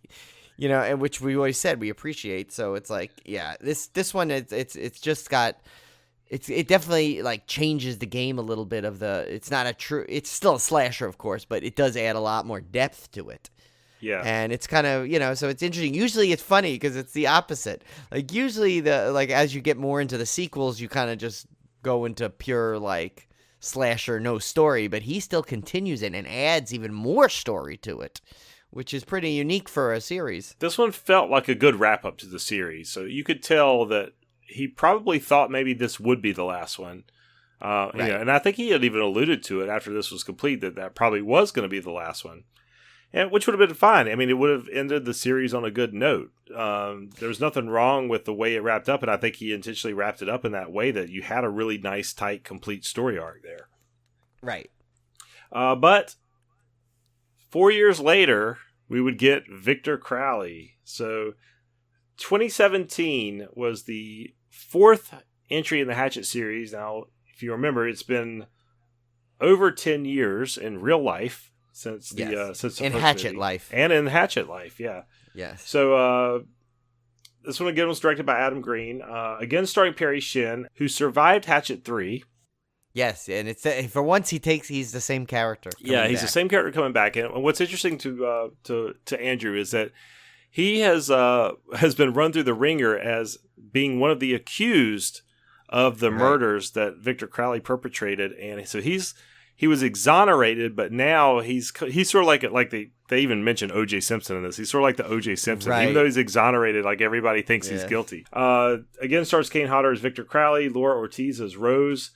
And which we always said we appreciate. So it's like, this one it's just got it definitely like changes the game a little bit it's still a slasher, of course, but it does add a lot more depth to it. Yeah. And it's kind of, so it's interesting. Usually it's funny because it's the opposite. Like usually as you get more into the sequels, you kind of just go into pure like slasher, no story, but he still continues it and adds even more story to it, which is pretty unique for a series. This one felt like a good wrap-up to the series, so you could tell that he probably thought maybe this would be the last one. Right. And I think he had even alluded to it after this was complete, that probably was going to be the last one, and which would have been fine. I mean, it would have ended the series on a good note. There was nothing wrong with the way it wrapped up, and I think he intentionally wrapped it up in that way that you had a really nice, tight, complete story arc there. Right. But 4 years later, we would get Victor Crowley. So 2017 was the fourth entry in the Hatchet series. Now, if you remember, it's been over 10 years in real life since the in Hatchet movie. life. And in Hatchet life, yeah. Yes. So this one again was directed by Adam Green. Again starring Perry Shin, who survived Hatchet 3. Yes, and it's for once he's the same character. Yeah, he's the same character coming back. And what's interesting to Andrew is that he has been run through the ringer as being one of the accused of the murders that Victor Crowley perpetrated, and so he was exonerated, but now he's sort of like they even mentioned O.J. Simpson in this. He's sort of like the O.J. Simpson, right. Even though he's exonerated, like everybody thinks he's guilty. Again, stars Kane Hodder as Victor Crowley, Laura Ortiz as Rose.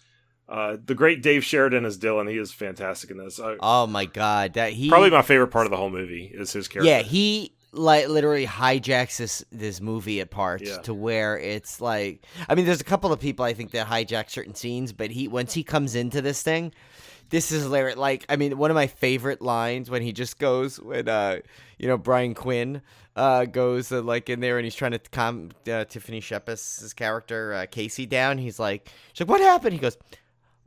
The great Dave Sheridan as Dylan. He is fantastic in this. Oh my God, probably my favorite part of the whole movie is his character. Yeah, he literally hijacks this movie apart to where it's like, I mean, there's a couple of people I think that hijack certain scenes, but once he comes into this thing, this is hilarious. Like, I mean, one of my favorite lines when he just goes when Brian Quinn goes like in there and he's trying to calm Tiffany Shepis' character Casey down. She's like, what happened? He goes,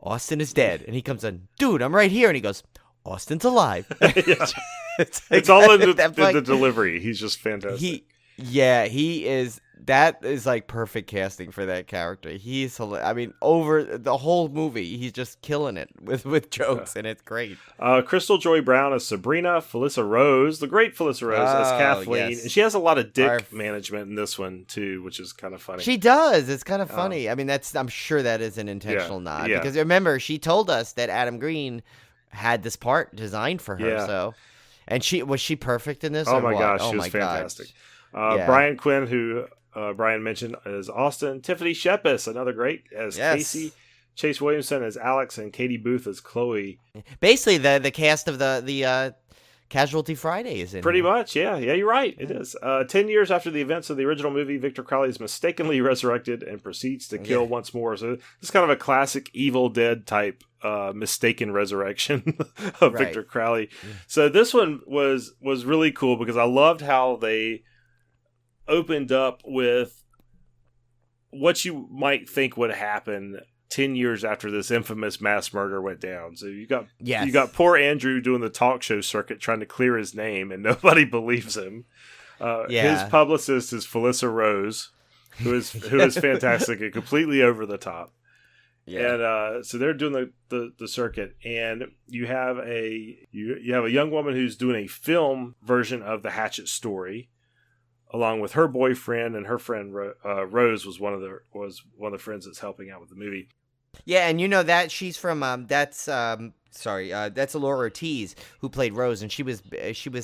Austin is dead. And he comes in, dude, I'm right here. And he goes, Austin's alive. It's all in the delivery. He's just fantastic. He is. That is like perfect casting for that character. He's, I mean, over the whole movie, he's just killing it with jokes, and it's great. Crystal Joy Brown as Sabrina, Felissa Rose, the great Felissa Rose as Kathleen. Yes. And she has a lot of dick management in this one, too, which is kind of funny. She does. It's kind of funny. I mean, I'm sure that is an intentional nod. Yeah. Because remember, she told us that Adam Green had this part designed for her. Yeah. So, and was she perfect in this? Oh, my gosh. She was fantastic. Brian Quinn, who... Brian mentioned as Austin, Tiffany Shepis, another great, as Casey, Chase Williamson as Alex, and Katie Booth as Chloe. Basically, the cast of the Casualty Friday is in Pretty here. much, yeah, you're right. It is. 10 years after the events of the original movie, Victor Crowley is mistakenly resurrected and proceeds to kill once more. So it's kind of a classic Evil Dead type mistaken resurrection of Victor Crowley. So this one was really cool because I loved how they opened up with what you might think would happen 10 years after this infamous mass murder went down. So you got poor Andrew doing the talk show circuit trying to clear his name, and nobody believes him. His publicist is Felissa Rose, who is fantastic and completely over the top. Yeah. And so they're doing the circuit, and you have a young woman who's doing a film version of the Hatchet story, along with her boyfriend, and her friend Rose was one of the friends that's helping out with the movie. Yeah, and you know that she's from that's Laura Ortiz who played Rose, and she was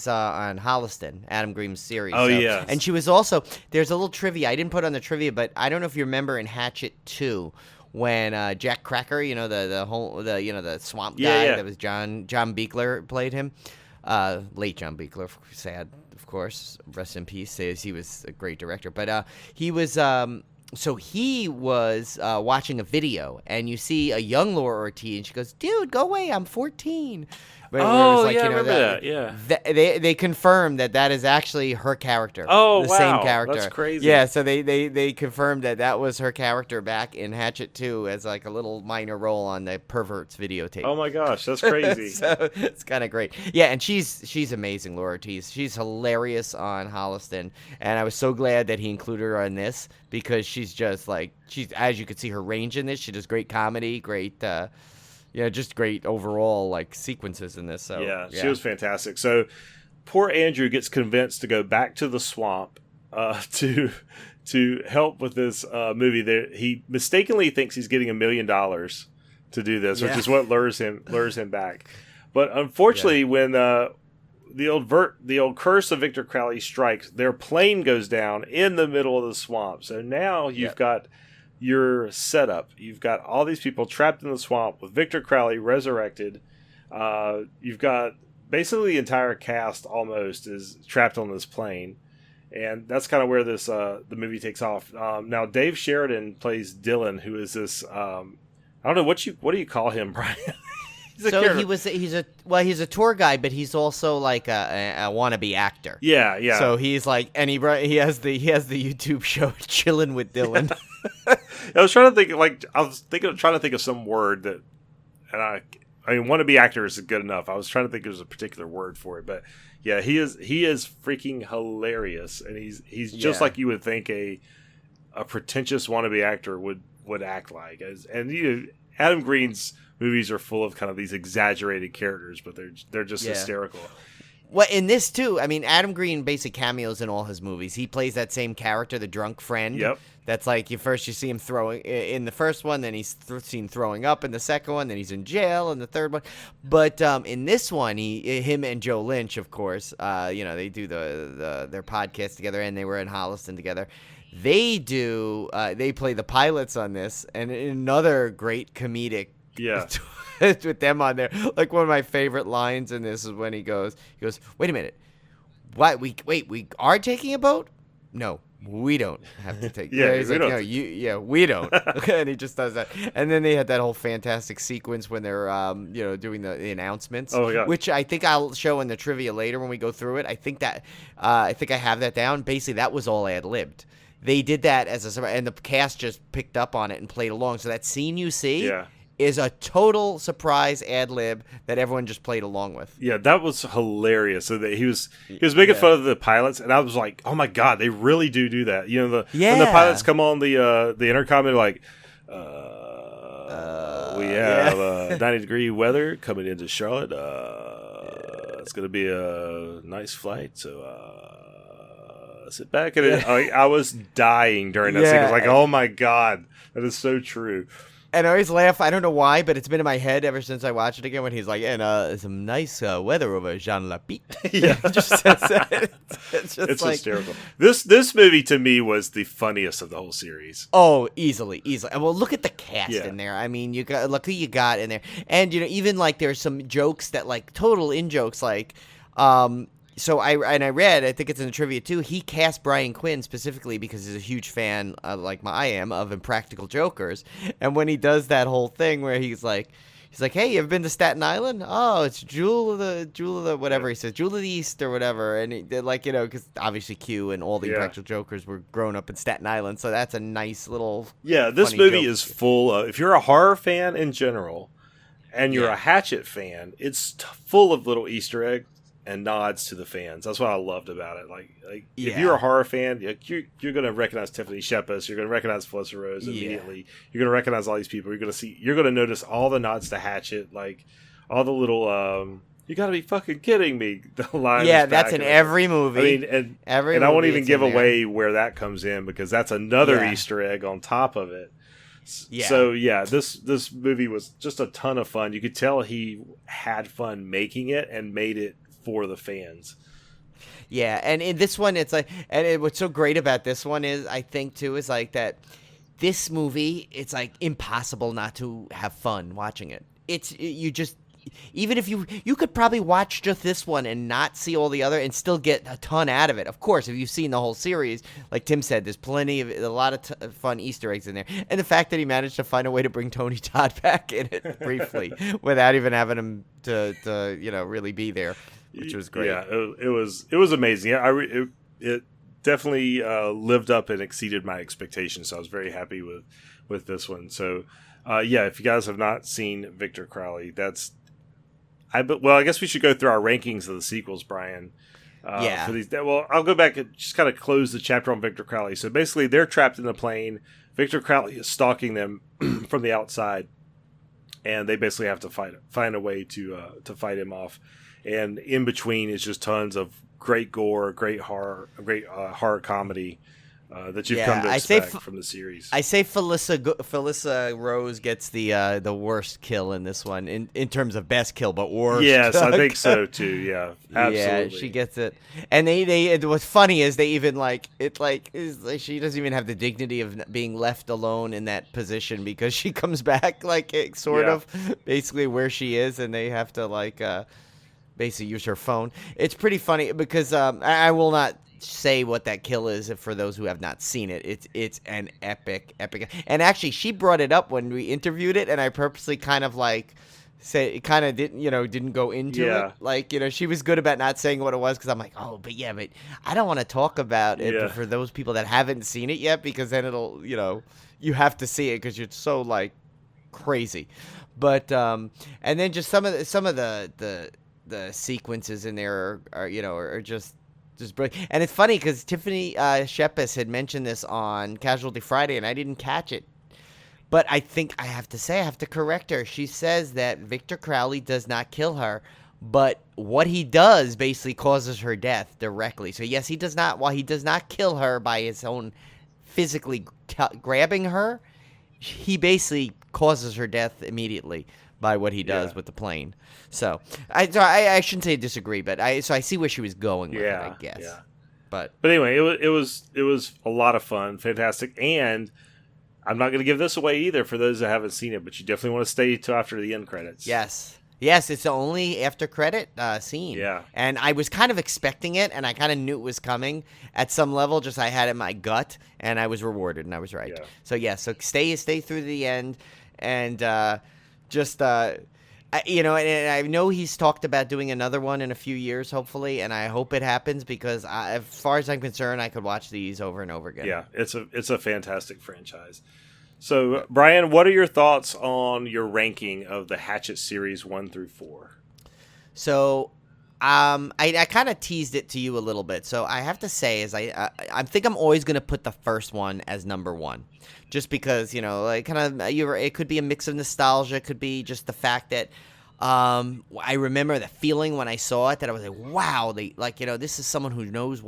on Holliston, Adam Green's series. Oh yeah, and she was also, there's a little trivia I didn't put on the trivia, but I don't know if you remember in Hatchet 2 when Jack Cracker, the swamp guy that was John Beekler played him. Late John Buechler, sad, of course. Rest in peace. Says he was a great director, but he was. So he was watching a video, and you see a young Laura Ortiz, and she goes, "Dude, go away! I'm 14." But I remember that. Yeah, they confirmed that is actually her character. Oh, the wow. Same character. That's crazy. Yeah, so they confirmed that was her character back in Hatchet 2 as like a little minor role on the Perverts videotape. Oh my gosh, that's crazy. So it's kind of great. Yeah, and she's amazing, Laura Ortiz. She's hilarious on Holliston, and I was so glad that he included her on this because she's just like as you could see her range in this. She does great comedy, great. Just great overall like sequences in this. So yeah, she was fantastic. So poor Andrew gets convinced to go back to the swamp to help with this movie. There, he mistakenly thinks he's getting $1 million to do this, which is what lures him back. But unfortunately, when the old curse of Victor Crowley strikes, their plane goes down in the middle of the swamp. So now you've got your setup. You've got all these people trapped in the swamp with Victor Crowley resurrected. You've got basically the entire cast almost is trapped on this plane, and that's kind of where this the movie takes off. Now Dave Sheridan plays Dylan, who is this I don't know what do you call him, Brian? He's a tour guide, but he's also like a wannabe actor. Yeah. So he's like, and he has the YouTube show Chilling with Dylan. I was trying to think of some word that, and I mean, wannabe actor is good enough. I was trying to think there's a particular word for it, but yeah, he is freaking hilarious, and he's just like you would think a pretentious wannabe actor would act like. And Adam Green's movies are full of kind of these exaggerated characters, but they're just hysterical. Well, in this too, I mean, Adam Green basically cameos in all his movies. He plays that same character, the drunk friend. Yep. That's like you see him throwing in the first one, then he's seen throwing up in the second one, then he's in jail in the third one. But in this one, him and Joe Lynch, of course, they do their podcast together, and they were in Holliston together. They play the pilots on this, and another great comedic. Yeah. With them on there. Like one of my favorite lines in this is when he goes, "Wait a minute. What? We are taking a boat? No, we don't have to take." He's like, "No, we don't." And he just does that. And then they had that whole fantastic sequence when they're doing the announcements. Oh, yeah. Which I think I'll show in the trivia later when we go through it. I think I have that down. Basically, that was all ad-libbed. They did that and the cast just picked up on it and played along. So that scene you see is a total surprise ad lib that everyone just played along with. Yeah, that was hilarious. So that he was making fun of the pilots, and I was like, "Oh my god, they really do that." When the pilots come on the intercom, they're like, "We have 90-degree weather coming into Charlotte. It's going to be a nice flight, so sit back." And I was dying during that scene. I was like, "Oh my god, that is so true." And I always laugh. I don't know why, but it's been in my head ever since I watched it again. When he's like, "And some nice weather over Jean Lafitte." Yeah, just says that. It's like, hysterical. This movie to me was the funniest of the whole series. Oh, easily. And well, look at the cast in there. I mean, look who you got in there, and even like there's some jokes that like total in jokes like. So I read, I think it's in the trivia too, he cast Brian Quinn specifically because he's a huge fan, like I am, of Impractical Jokers. And when he does that whole thing where he's like, "Hey, you ever been to Staten Island? Oh, it's Jewel of the whatever," he says, "Jewel of the East" or whatever. And they're like, because obviously Q and all the Impractical Jokers were grown up in Staten Island. So that's a nice little this movie is full of, if you're a horror fan in general and you're a Hatchet fan, it's full of little Easter eggs and nods to the fans. That's what I loved about it. Like if you're a horror fan, you're going to recognize Tiffany Shepis. You're going to recognize Felissa Rose immediately. You're going to recognize all these people. You're going to notice all the nods to Hatchet, like all the little "you got to be fucking kidding me" the lines. Yeah, that's in every movie. I mean, and I won't even give away where that comes in because that's another Easter egg on top of it. Yeah. So this movie was just a ton of fun. You could tell he had fun making it and made it for the fans. Yeah, and in this one, it's like, what's so great about this one is, I think too, is like that this movie, it's like impossible not to have fun watching it. even if you could probably watch just this one and not see all the other and still get a ton out of it. Of course, if you've seen the whole series, like Tim said, there's a lot of fun Easter eggs in there. And the fact that he managed to find a way to bring Tony Todd back in it briefly without even having him to really be there, which was great. Yeah, it was amazing. Yeah, it definitely lived up and exceeded my expectations. So I was very happy with this one. So if you guys have not seen Victor Crowley, I guess we should go through our rankings of the sequels, Brian. For these, well, I'll go back and just kind of close the chapter on Victor Crowley. So basically, they're trapped in the plane. Victor Crowley is stalking them from the outside, and they basically have to find a way to fight him off. And in between is just tons of great gore, great horror comedy that you've come to expect from the series. I say Felissa Rose gets the worst kill in this one in terms of best kill, but worst. Yes, I think so too. Yeah, absolutely. Yeah, she gets it. And what's funny is they even she doesn't even have the dignity of being left alone in that position because she comes back of basically where she is, and they have to basically use her phone. It's pretty funny because I will not say what that kill is for those who have not seen it. It's an epic. And actually, she brought it up when we interviewed it, and I purposely kind of didn't go into it. She was good about not saying what it was because I'm like, but I don't want to talk about it for those people that haven't seen it yet because then it'll, you have to see it because it's so crazy. But and then just some of the sequences in there are just brilliant. And it's funny because Tiffany Shepis had mentioned this on Casualty Friday, and I didn't catch it. But I think I have to correct her. She says that Victor Crowley does not kill her, but what he does basically causes her death directly. So yes, he does not. While he does not kill her by his own physically grabbing her, he basically causes her death immediately by what he does with the plane. So I shouldn't say disagree, but I see where she was going with it, I guess. Yeah. But anyway, it was a lot of fun, fantastic, and I'm not going to give this away either for those that haven't seen it, but you definitely want to stay till after the end credits. Yes, it's the only after credit scene. Yeah. And I was kind of expecting it, and I kind of knew it was coming at some level. Just I had it in my gut, and I was rewarded, and I was right. Yeah. So stay through the end, and and I know he's talked about doing another one in a few years, hopefully, and I hope it happens because as far as I'm concerned, I could watch these over and over again. Yeah, it's a fantastic franchise. So, Brian, what are your thoughts on your ranking of the Hatchet series 1 through 4? So, I kind of teased it to you a little bit. So I have to say, I think I'm always going to put the first one as number 1. Just because, it could be a mix of nostalgia. It could be just the fact that I remember the feeling when I saw it that I was like, wow, this is someone who knows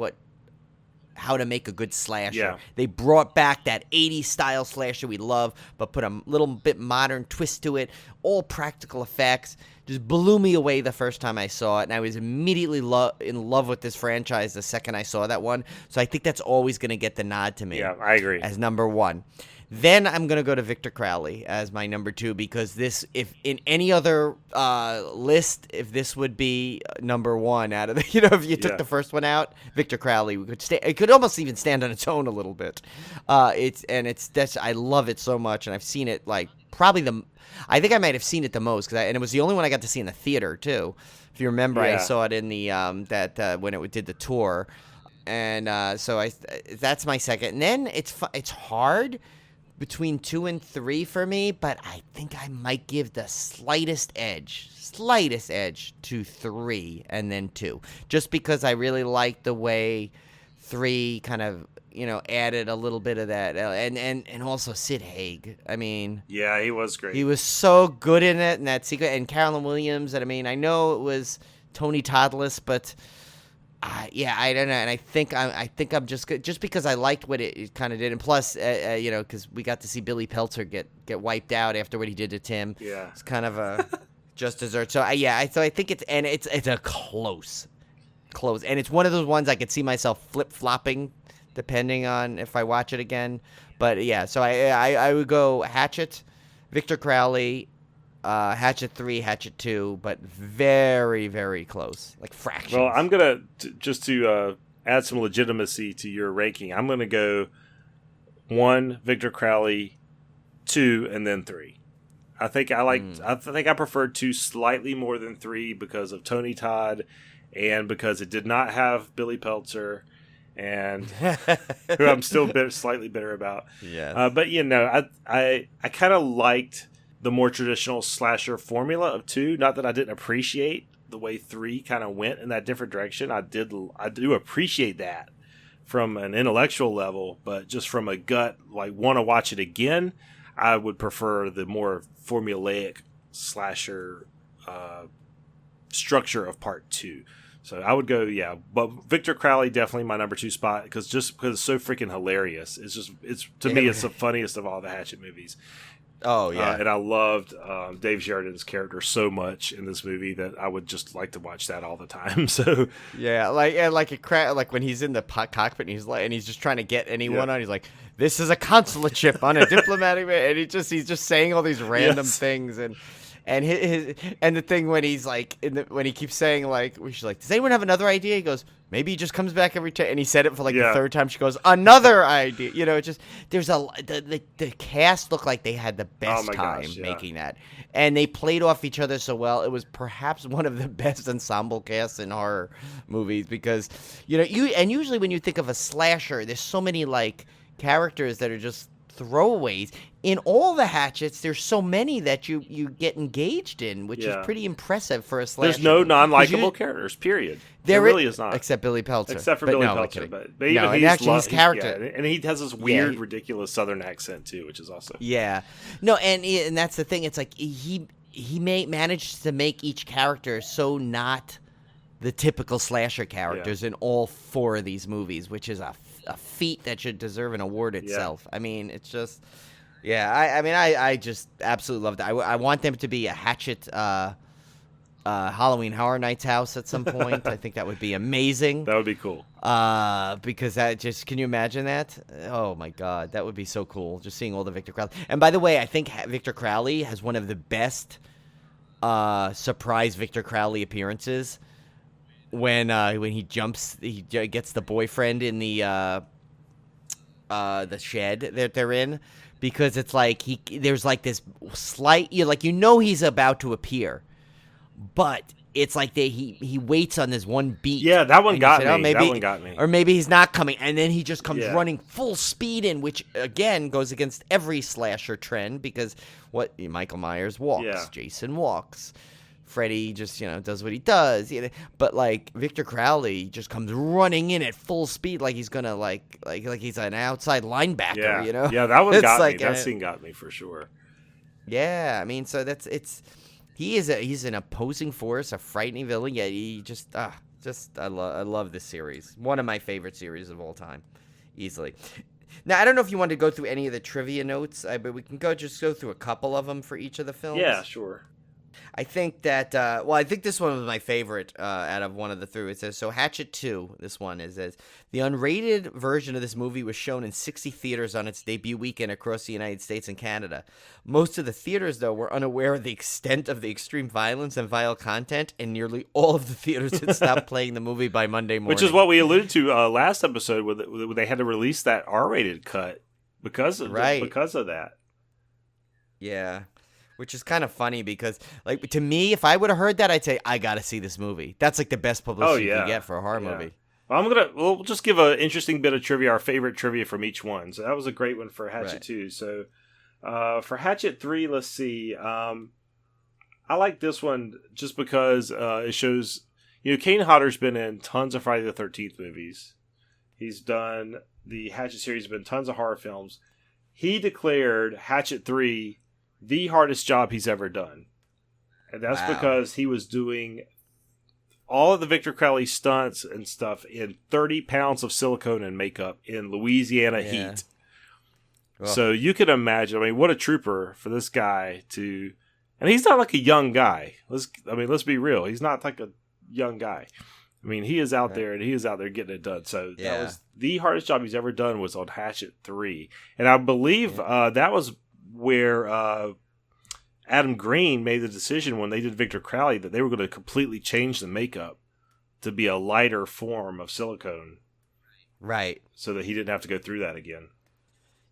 how to make a good slasher. Yeah. They brought back that 80s style slasher we love, but put a little bit modern twist to it, all practical effects. Just blew me away the first time I saw it, and I was immediately in love with this franchise the second I saw that one. So I think that's always going to get the nod to me. Yeah, I agree. As number 1. Then I'm going to go to Victor Crowley as my number 2 because if in any other list, if this would be number 1 out of the, if you took the first one out, Victor Crowley it could almost even stand on its own a little bit. I love it so much, and I've seen it probably I think I might have seen it the most and it was the only one I got to see in the theater too. If you remember, I saw it in the when it did the tour, and so that's my second. And then it's hard between 2 and 3 for me, but I think I might give the slightest edge to 3 and then 2, just because I really like the way 3 kind of added a little bit of that, and also Sid Haig. I mean, yeah, he was great. He was so good in it, and that secret, and Carolyn Williams. And I know it was Tony Toddless, but I don't know. And I think I'm just good, just because I liked what it kind of did, and plus, because we got to see Billy Peltzer get wiped out after what he did to Tim. Yeah, it's kind of a just dessert. So I think it's a close, and it's one of those ones I could see myself flip-flopping depending on if I watch it again. But yeah, so I would go Hatchet, Victor Crowley, Hatchet 3, Hatchet 2, but very, very close, like fractions. Well, I'm gonna just to add some legitimacy to your ranking. I'm gonna go 1, Victor Crowley, 2, and then 3. I think I think I preferred 2 slightly more than 3 because of Tony Todd, and because it did not have Billy Peltzer, and who I'm still slightly bitter about. Yeah. But I kind of liked the more traditional slasher formula of 2. Not that I didn't appreciate the way 3 kind of went in that different direction. I do appreciate that from an intellectual level, but just from a gut, like, want to watch it again, I would prefer the more formulaic slasher structure of part 2. So I would go, but Victor Crowley definitely my number 2 spot because it's so freaking hilarious. It's to me it's the funniest of all the Hatchet movies. Oh yeah, and I loved Dave Sheridan's character so much in this movie that I would just like to watch that all the time. So yeah, like when he's in the cockpit and he's just trying to get anyone on. He's like, "This is a consulate ship on a diplomatic," and he's just saying all these random things and the thing when he's like when he keeps saying like, she's like, "Does anyone have another idea?" He goes, "Maybe he just comes back every time." And he said it for like the third time. She goes, "Another idea." It just there's the cast looked like they had the best time making that, and they played off each other so well. It was perhaps one of the best ensemble casts in horror movies because usually when you think of a slasher, there's so many like characters that are just throwaways. In all the Hatchets, there's so many that you get engaged in, which is pretty impressive for a slasher. There's no non-likable characters, period. There really is not. Except Billy Peltzer. Except for Billy Peltzer. But even his character. And he has this weird, ridiculous Southern accent, too, which is awesome. Yeah. No, and that's the thing. It's like he managed to make each character so not the typical slasher characters in all 4 of these movies, which is a feat that should deserve an award itself. I mean, it's just... Yeah, I just absolutely loved it. I want them to be a Hatchet Halloween Horror Nights house at some point. I think that would be amazing. That would be cool. Because that just, can you imagine that? Oh my God, that would be so cool. Just seeing all the Victor Crowley. And by the way, I think Victor Crowley has one of the best surprise Victor Crowley appearances when he gets the boyfriend in the shed that they're in. Because it's like there's like this slight, he's about to appear, but it's like he waits on this one beat. Yeah, that one got me. That one got me. Or maybe he's not coming, and then he just comes running full speed in, which again goes against every slasher trend because Michael Myers walks, Jason walks. Freddy just, does what he does. But, like, Victor Crowley just comes running in at full speed like he's going to, like he's an outside linebacker, Yeah, that one got me. That scene got me for sure. Yeah, I mean, so he's an opposing force, a frightening villain, yet he I love this series. One of my favorite series of all time, easily. Now, I don't know if you want to go through any of the trivia notes, but we can go through a couple of them for each of the films. Yeah, sure. I think that, I think this one was my favorite out of one of the 3. It says, so Hatchet 2, this one says, the unrated version of this movie was shown in 60 theaters on its debut weekend across the United States and Canada. Most of the theaters, though, were unaware of the extent of the extreme violence and vile content, and nearly all of the theaters had stopped playing the movie by Monday morning. Which is what we alluded to last episode, where they had to release that R-rated cut because of that. Yeah. Which is kind of funny because, like, to me, if I would have heard that, I'd say, I got to see this movie. That's, like, the best publicity you can get for a horror movie. Well, we'll just give an interesting bit of trivia, our favorite trivia from each one. So that was a great one for Hatchet 2. So for Hatchet 3, let's see. I like this one just because it shows, Kane Hodder's been in tons of Friday the 13th movies. He's done the Hatchet series, been tons of horror films. He declared Hatchet 3 the hardest job he's ever done. And that's because he was doing all of the Victor Crowley stunts and stuff in 30 pounds of silicone and makeup in Louisiana heat. Ugh. So you can imagine, what a trooper for this guy to... And he's not like a young guy. Let's be real. He's not like a young guy. He is out there, and he is out there getting it done. So that was the hardest job he's ever done was on Hatchet 3. And I believe that was where Adam Green made the decision when they did Victor Crowley that they were going to completely change the makeup to be a lighter form of silicone. Right. So that he didn't have to go through that again.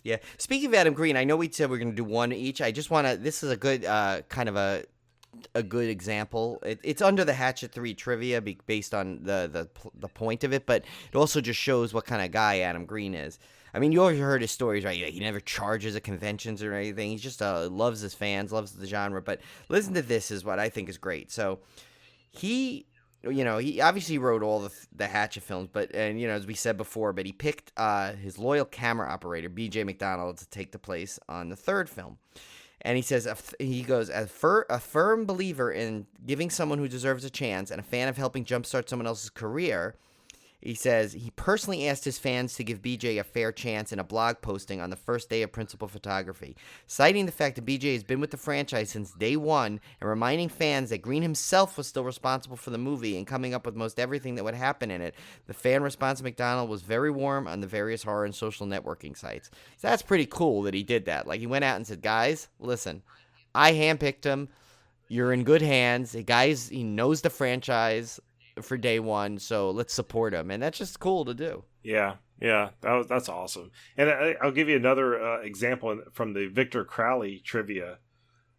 Yeah. Speaking of Adam Green, I know we said we're going to do one each. I just want to, this is a good kind of a good example. It's under the Hatchet 3 trivia based on the point of it, but it also just shows what kind of guy Adam Green is. I mean, you always heard his stories, right? He never charges at conventions or anything. He just loves his fans, loves the genre. But listen to this is what I think is great. So he obviously wrote all the Hatchet films, but as we said before, but he picked his loyal camera operator, B.J. McDonald, to take the place on the third film. And he says, he goes, a firm believer in giving someone who deserves a chance and a fan of helping jumpstart someone else's career. He says he personally asked his fans to give BJ a fair chance in a blog posting on the first day of principal photography, citing the fact that BJ has been with the franchise since day one and reminding fans that Green himself was still responsible for the movie and coming up with most everything that would happen in it. The fan response to McDonald was very warm on the various horror and social networking sites. So that's pretty cool that he did that. Like, he went out and said, guys, listen, I handpicked him. You're in good hands. Guys, he knows the franchise for day one, so let's support him, and that's just cool to do. Yeah, that's awesome. And I'll give you another example from the Victor Crowley trivia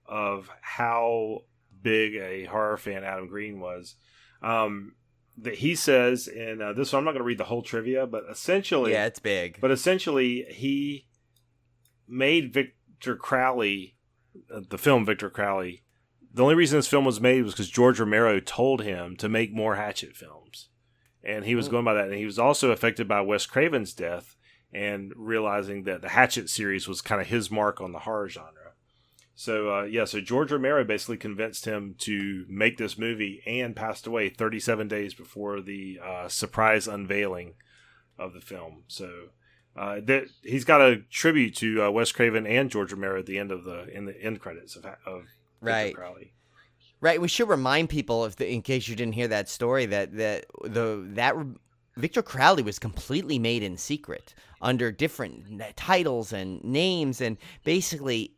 of how big a horror fan Adam Green was. That he says in this one, I'm not going to read the whole trivia, but essentially, yeah, it's big. But essentially, he made Victor Crowley, the film Victor Crowley. The only reason this film was made was because George Romero told him to make more Hatchet films. And he was going by that. And he was also affected by Wes Craven's death and realizing that the Hatchet series was kind of his mark on the horror genre. So, so George Romero basically convinced him to make this movie and passed away 37 days before the surprise unveiling of the film. So he's got a tribute to Wes Craven and George Romero at the end of in the end credits of right. Victor Crowley. Right. We should remind people, in case you didn't hear that story, that Victor Crowley was completely made in secret under different titles and names, and basically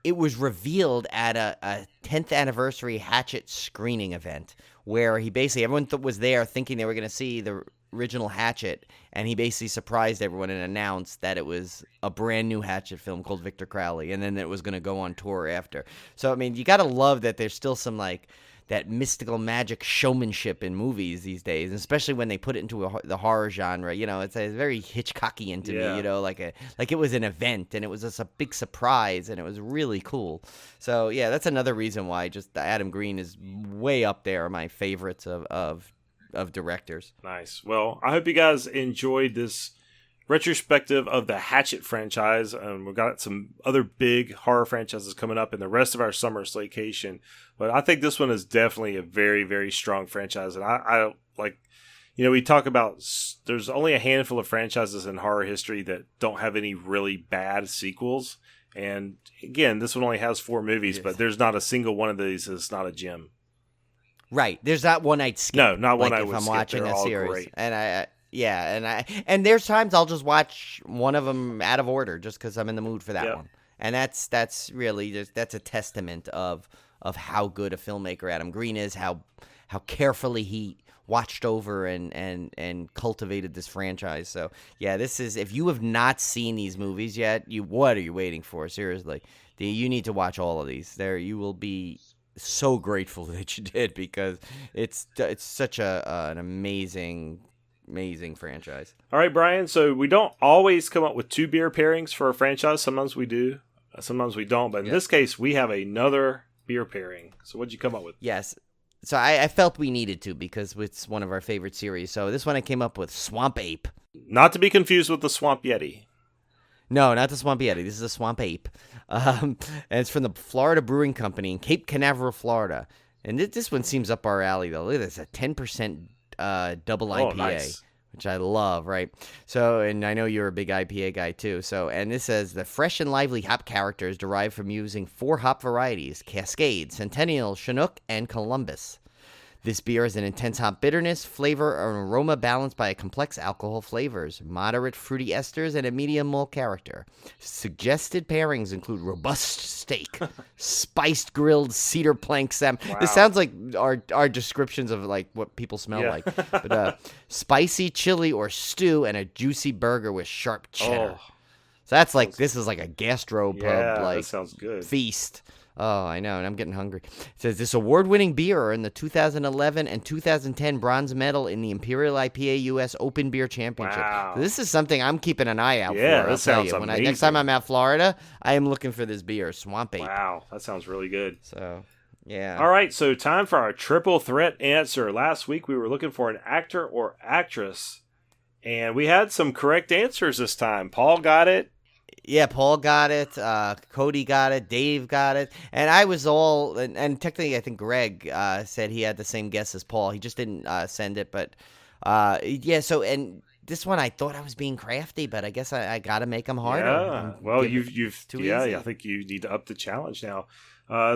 it was revealed at a 10th anniversary Hatchet screening event where everyone was there thinking they were going to see the original Hatchet, and he basically surprised everyone and announced that it was a brand new Hatchet film called Victor Crowley, and then it was going to go on tour after. So, I mean, you got to love that there's still some, like, that mystical magic showmanship in movies these days, and especially when they put it into the horror genre. It's very Hitchcockian to me, like it was an event, and it was just a big surprise, and it was really cool. So, yeah, that's another reason why just Adam Green is way up there, my favorites of directors. Nice. Well, I hope you guys enjoyed this retrospective of the Hatchet franchise. We've got some other big horror franchises coming up in the rest of our summer Slaycation, but I think this one is definitely a very, very strong franchise. And I like, we talk about there's only a handful of franchises in horror history that don't have any really bad sequels. And again, this one only has 4 movies, but there's not a single one of these that's not a gem. Right. There's not one I'd skip. No, not one I if would I'm skip. watching They're a all series. great. And there's times I'll just watch one of them out of order just because I'm in the mood for that one. And that's really that's a testament of how good a filmmaker Adam Green is, how carefully he watched over and cultivated this franchise. So yeah, this is, if you have not seen these movies yet, what are you waiting for? Seriously, you need to watch all of these. You will be so grateful that you did, because it's such an amazing franchise. All right, Brian. So we don't always come up with 2 beer pairings for a franchise. Sometimes we do, sometimes we don't. But in this case, we have another beer pairing. So what'd you come up with? Yes. So I felt we needed to, because it's one of our favorite series. So this one I came up with Swamp Ape. Not to be confused with the Swamp Yeti. No, not the Swamp Yeti. This is a Swamp Ape. And it's from the Florida Brewing Company in Cape Canaveral, Florida. And this one seems up our alley, though. Look at this, a 10% double IPA, nice. Which I love, right? So, and I know you're a big IPA guy, too. So, and this says, the fresh and lively hop character is derived from using 4 hop varieties: Cascade, Centennial, Chinook, and Columbus. This beer has an intense hop bitterness, flavor, and aroma balanced by complex alcohol flavors, moderate fruity esters, and a medium malt character. Suggested pairings include robust steak, spiced grilled cedar plank salmon. Wow. This sounds like our descriptions of like what people smell like. But spicy chili or stew, and a juicy burger with sharp cheddar. Oh. So that's like, this is like a gastropub That sounds good. feast. Oh, I know, and I'm getting hungry. It says this award-winning beer earned the 2011 and 2010 bronze medal in the Imperial IPA US Open Beer Championship. Wow. So this is something I'm keeping an eye out for. Yeah, I'll that tell sounds you. amazing. Next time I'm at Florida, I am looking for this beer, Swamp Ape. Wow, that sounds really good. So, yeah. All right, so time for our triple threat answer. Last week we were looking for an actor or actress, and we had some correct answers this time. Paul got it. Yeah, Paul got it. Cody got it. Dave got it. And I was all, and technically I think Greg said he had the same guess as Paul. He just didn't send it. But yeah, so, and this one I thought I was being crafty, but I guess I got to make them harder. Yeah, well, you've too yeah, easy. I think you need to up the challenge now.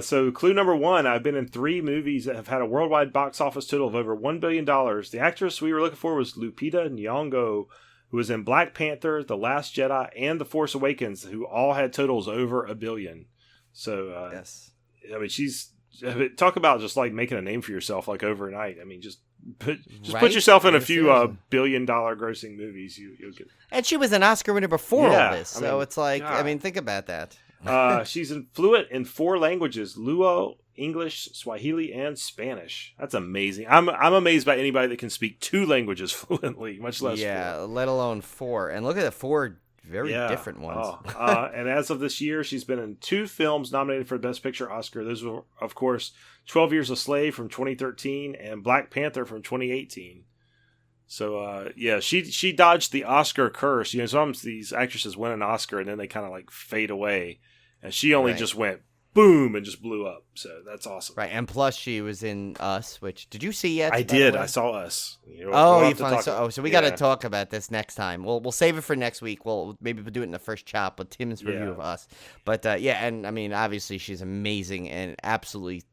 So clue number 1, I've been in 3 movies that have had a worldwide box office total of over $1 billion. The actress we were looking for was Lupita Nyong'o, who was in Black Panther, The Last Jedi, and The Force Awakens, who all had totals over $1 billion. So, Yes. I mean, talk about just like making a name for yourself like overnight. I mean, just put Right? yourself in a Yeah, few seriously. billion-dollar grossing movies. You'll get. And she was an Oscar winner before Yeah, all this. I So mean, it's like, I God. mean, think about that. She's fluent in 4 languages: Luo, English, Swahili, and Spanish. That's amazing. I'm amazed by anybody that can speak 2 languages fluently, much less 4. Let alone 4. And look at the 4 very Yeah. different ones. And as of this year, she's been in 2 films nominated for Best Picture Oscar. Those were, of course, 12 Years a Slave from 2013 and Black Panther from 2018. So, yeah, she dodged the Oscar curse. You know, sometimes these actresses win an Oscar and then they kind of like fade away. And she only Right. just went boom and just blew up. So that's awesome. Right, and plus she was in Us, which, did you see yet? I by the did. way? I saw Us. You know, Oh, we'll you have to finally talk- saw. Oh, so we got to yeah. talk about this next time. We'll save it for next week. We'll maybe do it in the first chop with Tim's review Yeah. of Us. But yeah, and I mean, obviously she's amazing and absolutely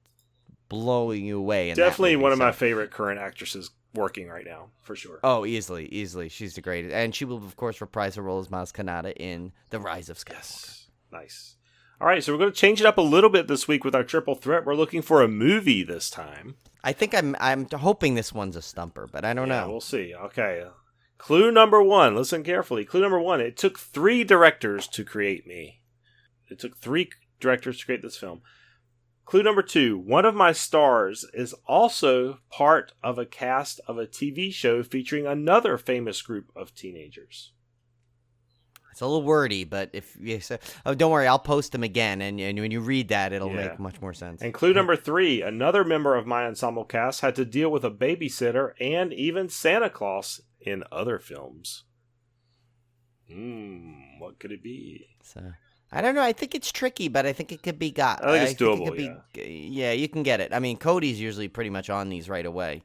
blowing you away. In that Definitely movie, one of so- my favorite current actresses working right now, for sure. Oh, easily. She's the greatest, and she will of course reprise her role as Maz Kanata in The Rise of Skywalker. Yes. Nice. All right, so we're going to change it up a little bit this week with our triple threat. We're looking for a movie this time. I think I'm hoping this one's a stumper, but I don't Yeah, know. we'll see. Okay. Clue number 1. Listen carefully. Clue number 1. It took 3 directors to create me. It took 3 directors to create this film. Clue number 2. One of my stars is also part of a cast of a TV show featuring another famous group of teenagers. It's a little wordy, but if you say, oh, don't worry, I'll post them again, and when you read that, it'll Yeah. make much more sense. And clue number 3, another member of my ensemble cast had to deal with a babysitter and even Santa Claus in other films. What could it be? So I don't know. I think it's tricky, but I think it could be got. I think it's doable, Yeah, you can get it. I mean, Cody's usually pretty much on these right away,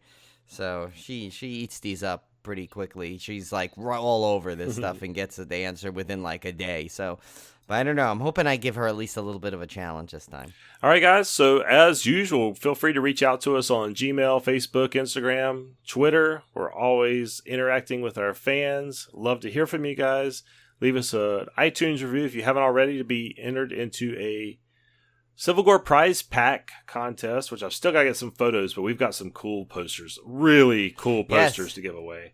so she eats these up pretty quickly. She's like all over this stuff and gets the answer within like a day. So, but I don't know. I'm hoping I give her at least a little bit of a challenge this time. All right, guys. So as usual, feel free to reach out to us on Gmail, Facebook, Instagram, Twitter. We're always interacting with our fans. Love to hear from you guys. Leave us an iTunes review if you haven't already to be entered into a Civil Gore prize pack contest, which I've still got to get some photos, but we've got some cool posters, really cool posters to give away.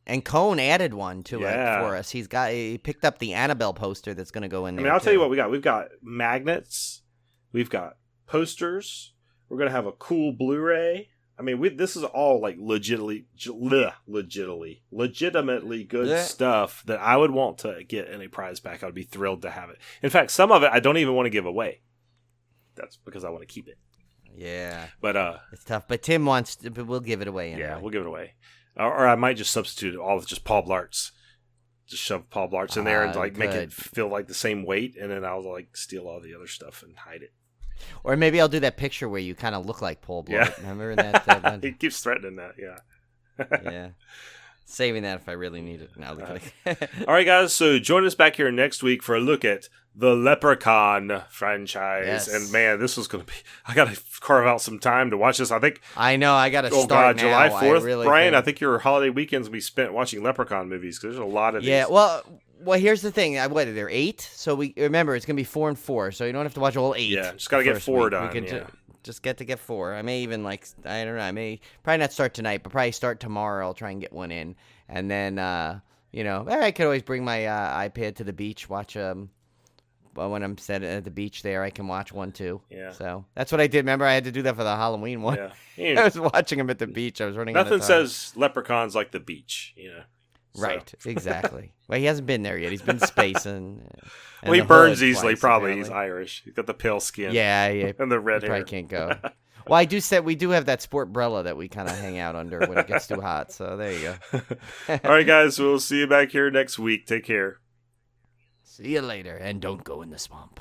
And Cone added one to Yeah. it for us. He picked up the Annabelle poster that's going to go in I there. mean, I'll tell you too. what we got. We've got magnets. We've got posters. We're going to have a cool Blu-ray. I mean, this is all like legitimately good Yeah. stuff that I would want to get in a prize pack. I would be thrilled to have it. In fact, some of it I don't even want to give away. That's because I want to keep it. Yeah, But it's tough. But Tim wants to, but we'll give it away anyway. yeah, we'll give it away. Or I might just substitute it all with just Paul Blart's. Just shove Paul Blart's in there and like make it good. feel like the same weight, and then I'll like steal all the other stuff and hide it. Or maybe I'll do that picture where you kind of look like Paul Blart. Yeah. Remember that? He keeps threatening that. Yeah. Yeah. Saving that if I really need it. No, All right, guys. So join us back here next week for a look at the Leprechaun franchise. Yes. And man, this was going to be. I got to carve out some time to watch this. I think. I know. I got to Oh start God, July now. 4th, really Brian. I think your holiday weekends will be spent watching Leprechaun movies because there's a lot of these. Yeah. Well, here's the thing. What are there 8? So we remember it's gonna be 4 and 4. So you don't have to watch all 8. Yeah, just got to get 4 done. We can yeah. just get 4. I may even I don't know. I may probably not start tonight, but probably start tomorrow. I'll try and get one in, and then I could always bring my iPad to the beach, watch when I'm sitting at the beach there, I can watch one too. Yeah. So that's what I did. Remember, I had to do that for the Halloween one. Yeah. I was watching them at the beach. I was running. Nothing says Leprechauns like the beach, So. Right, exactly. Well, he hasn't been there yet. He's been to space and well, he the burns hood easily. twice, Probably apparently. He's Irish. He's got the pale skin. Yeah, and the red he hair. probably can't go. Well, we do have that sport umbrella that we kind of hang out under when it gets too hot. So there you go. All right, guys. We'll see you back here next week. Take care. See you later, and don't go in the swamp.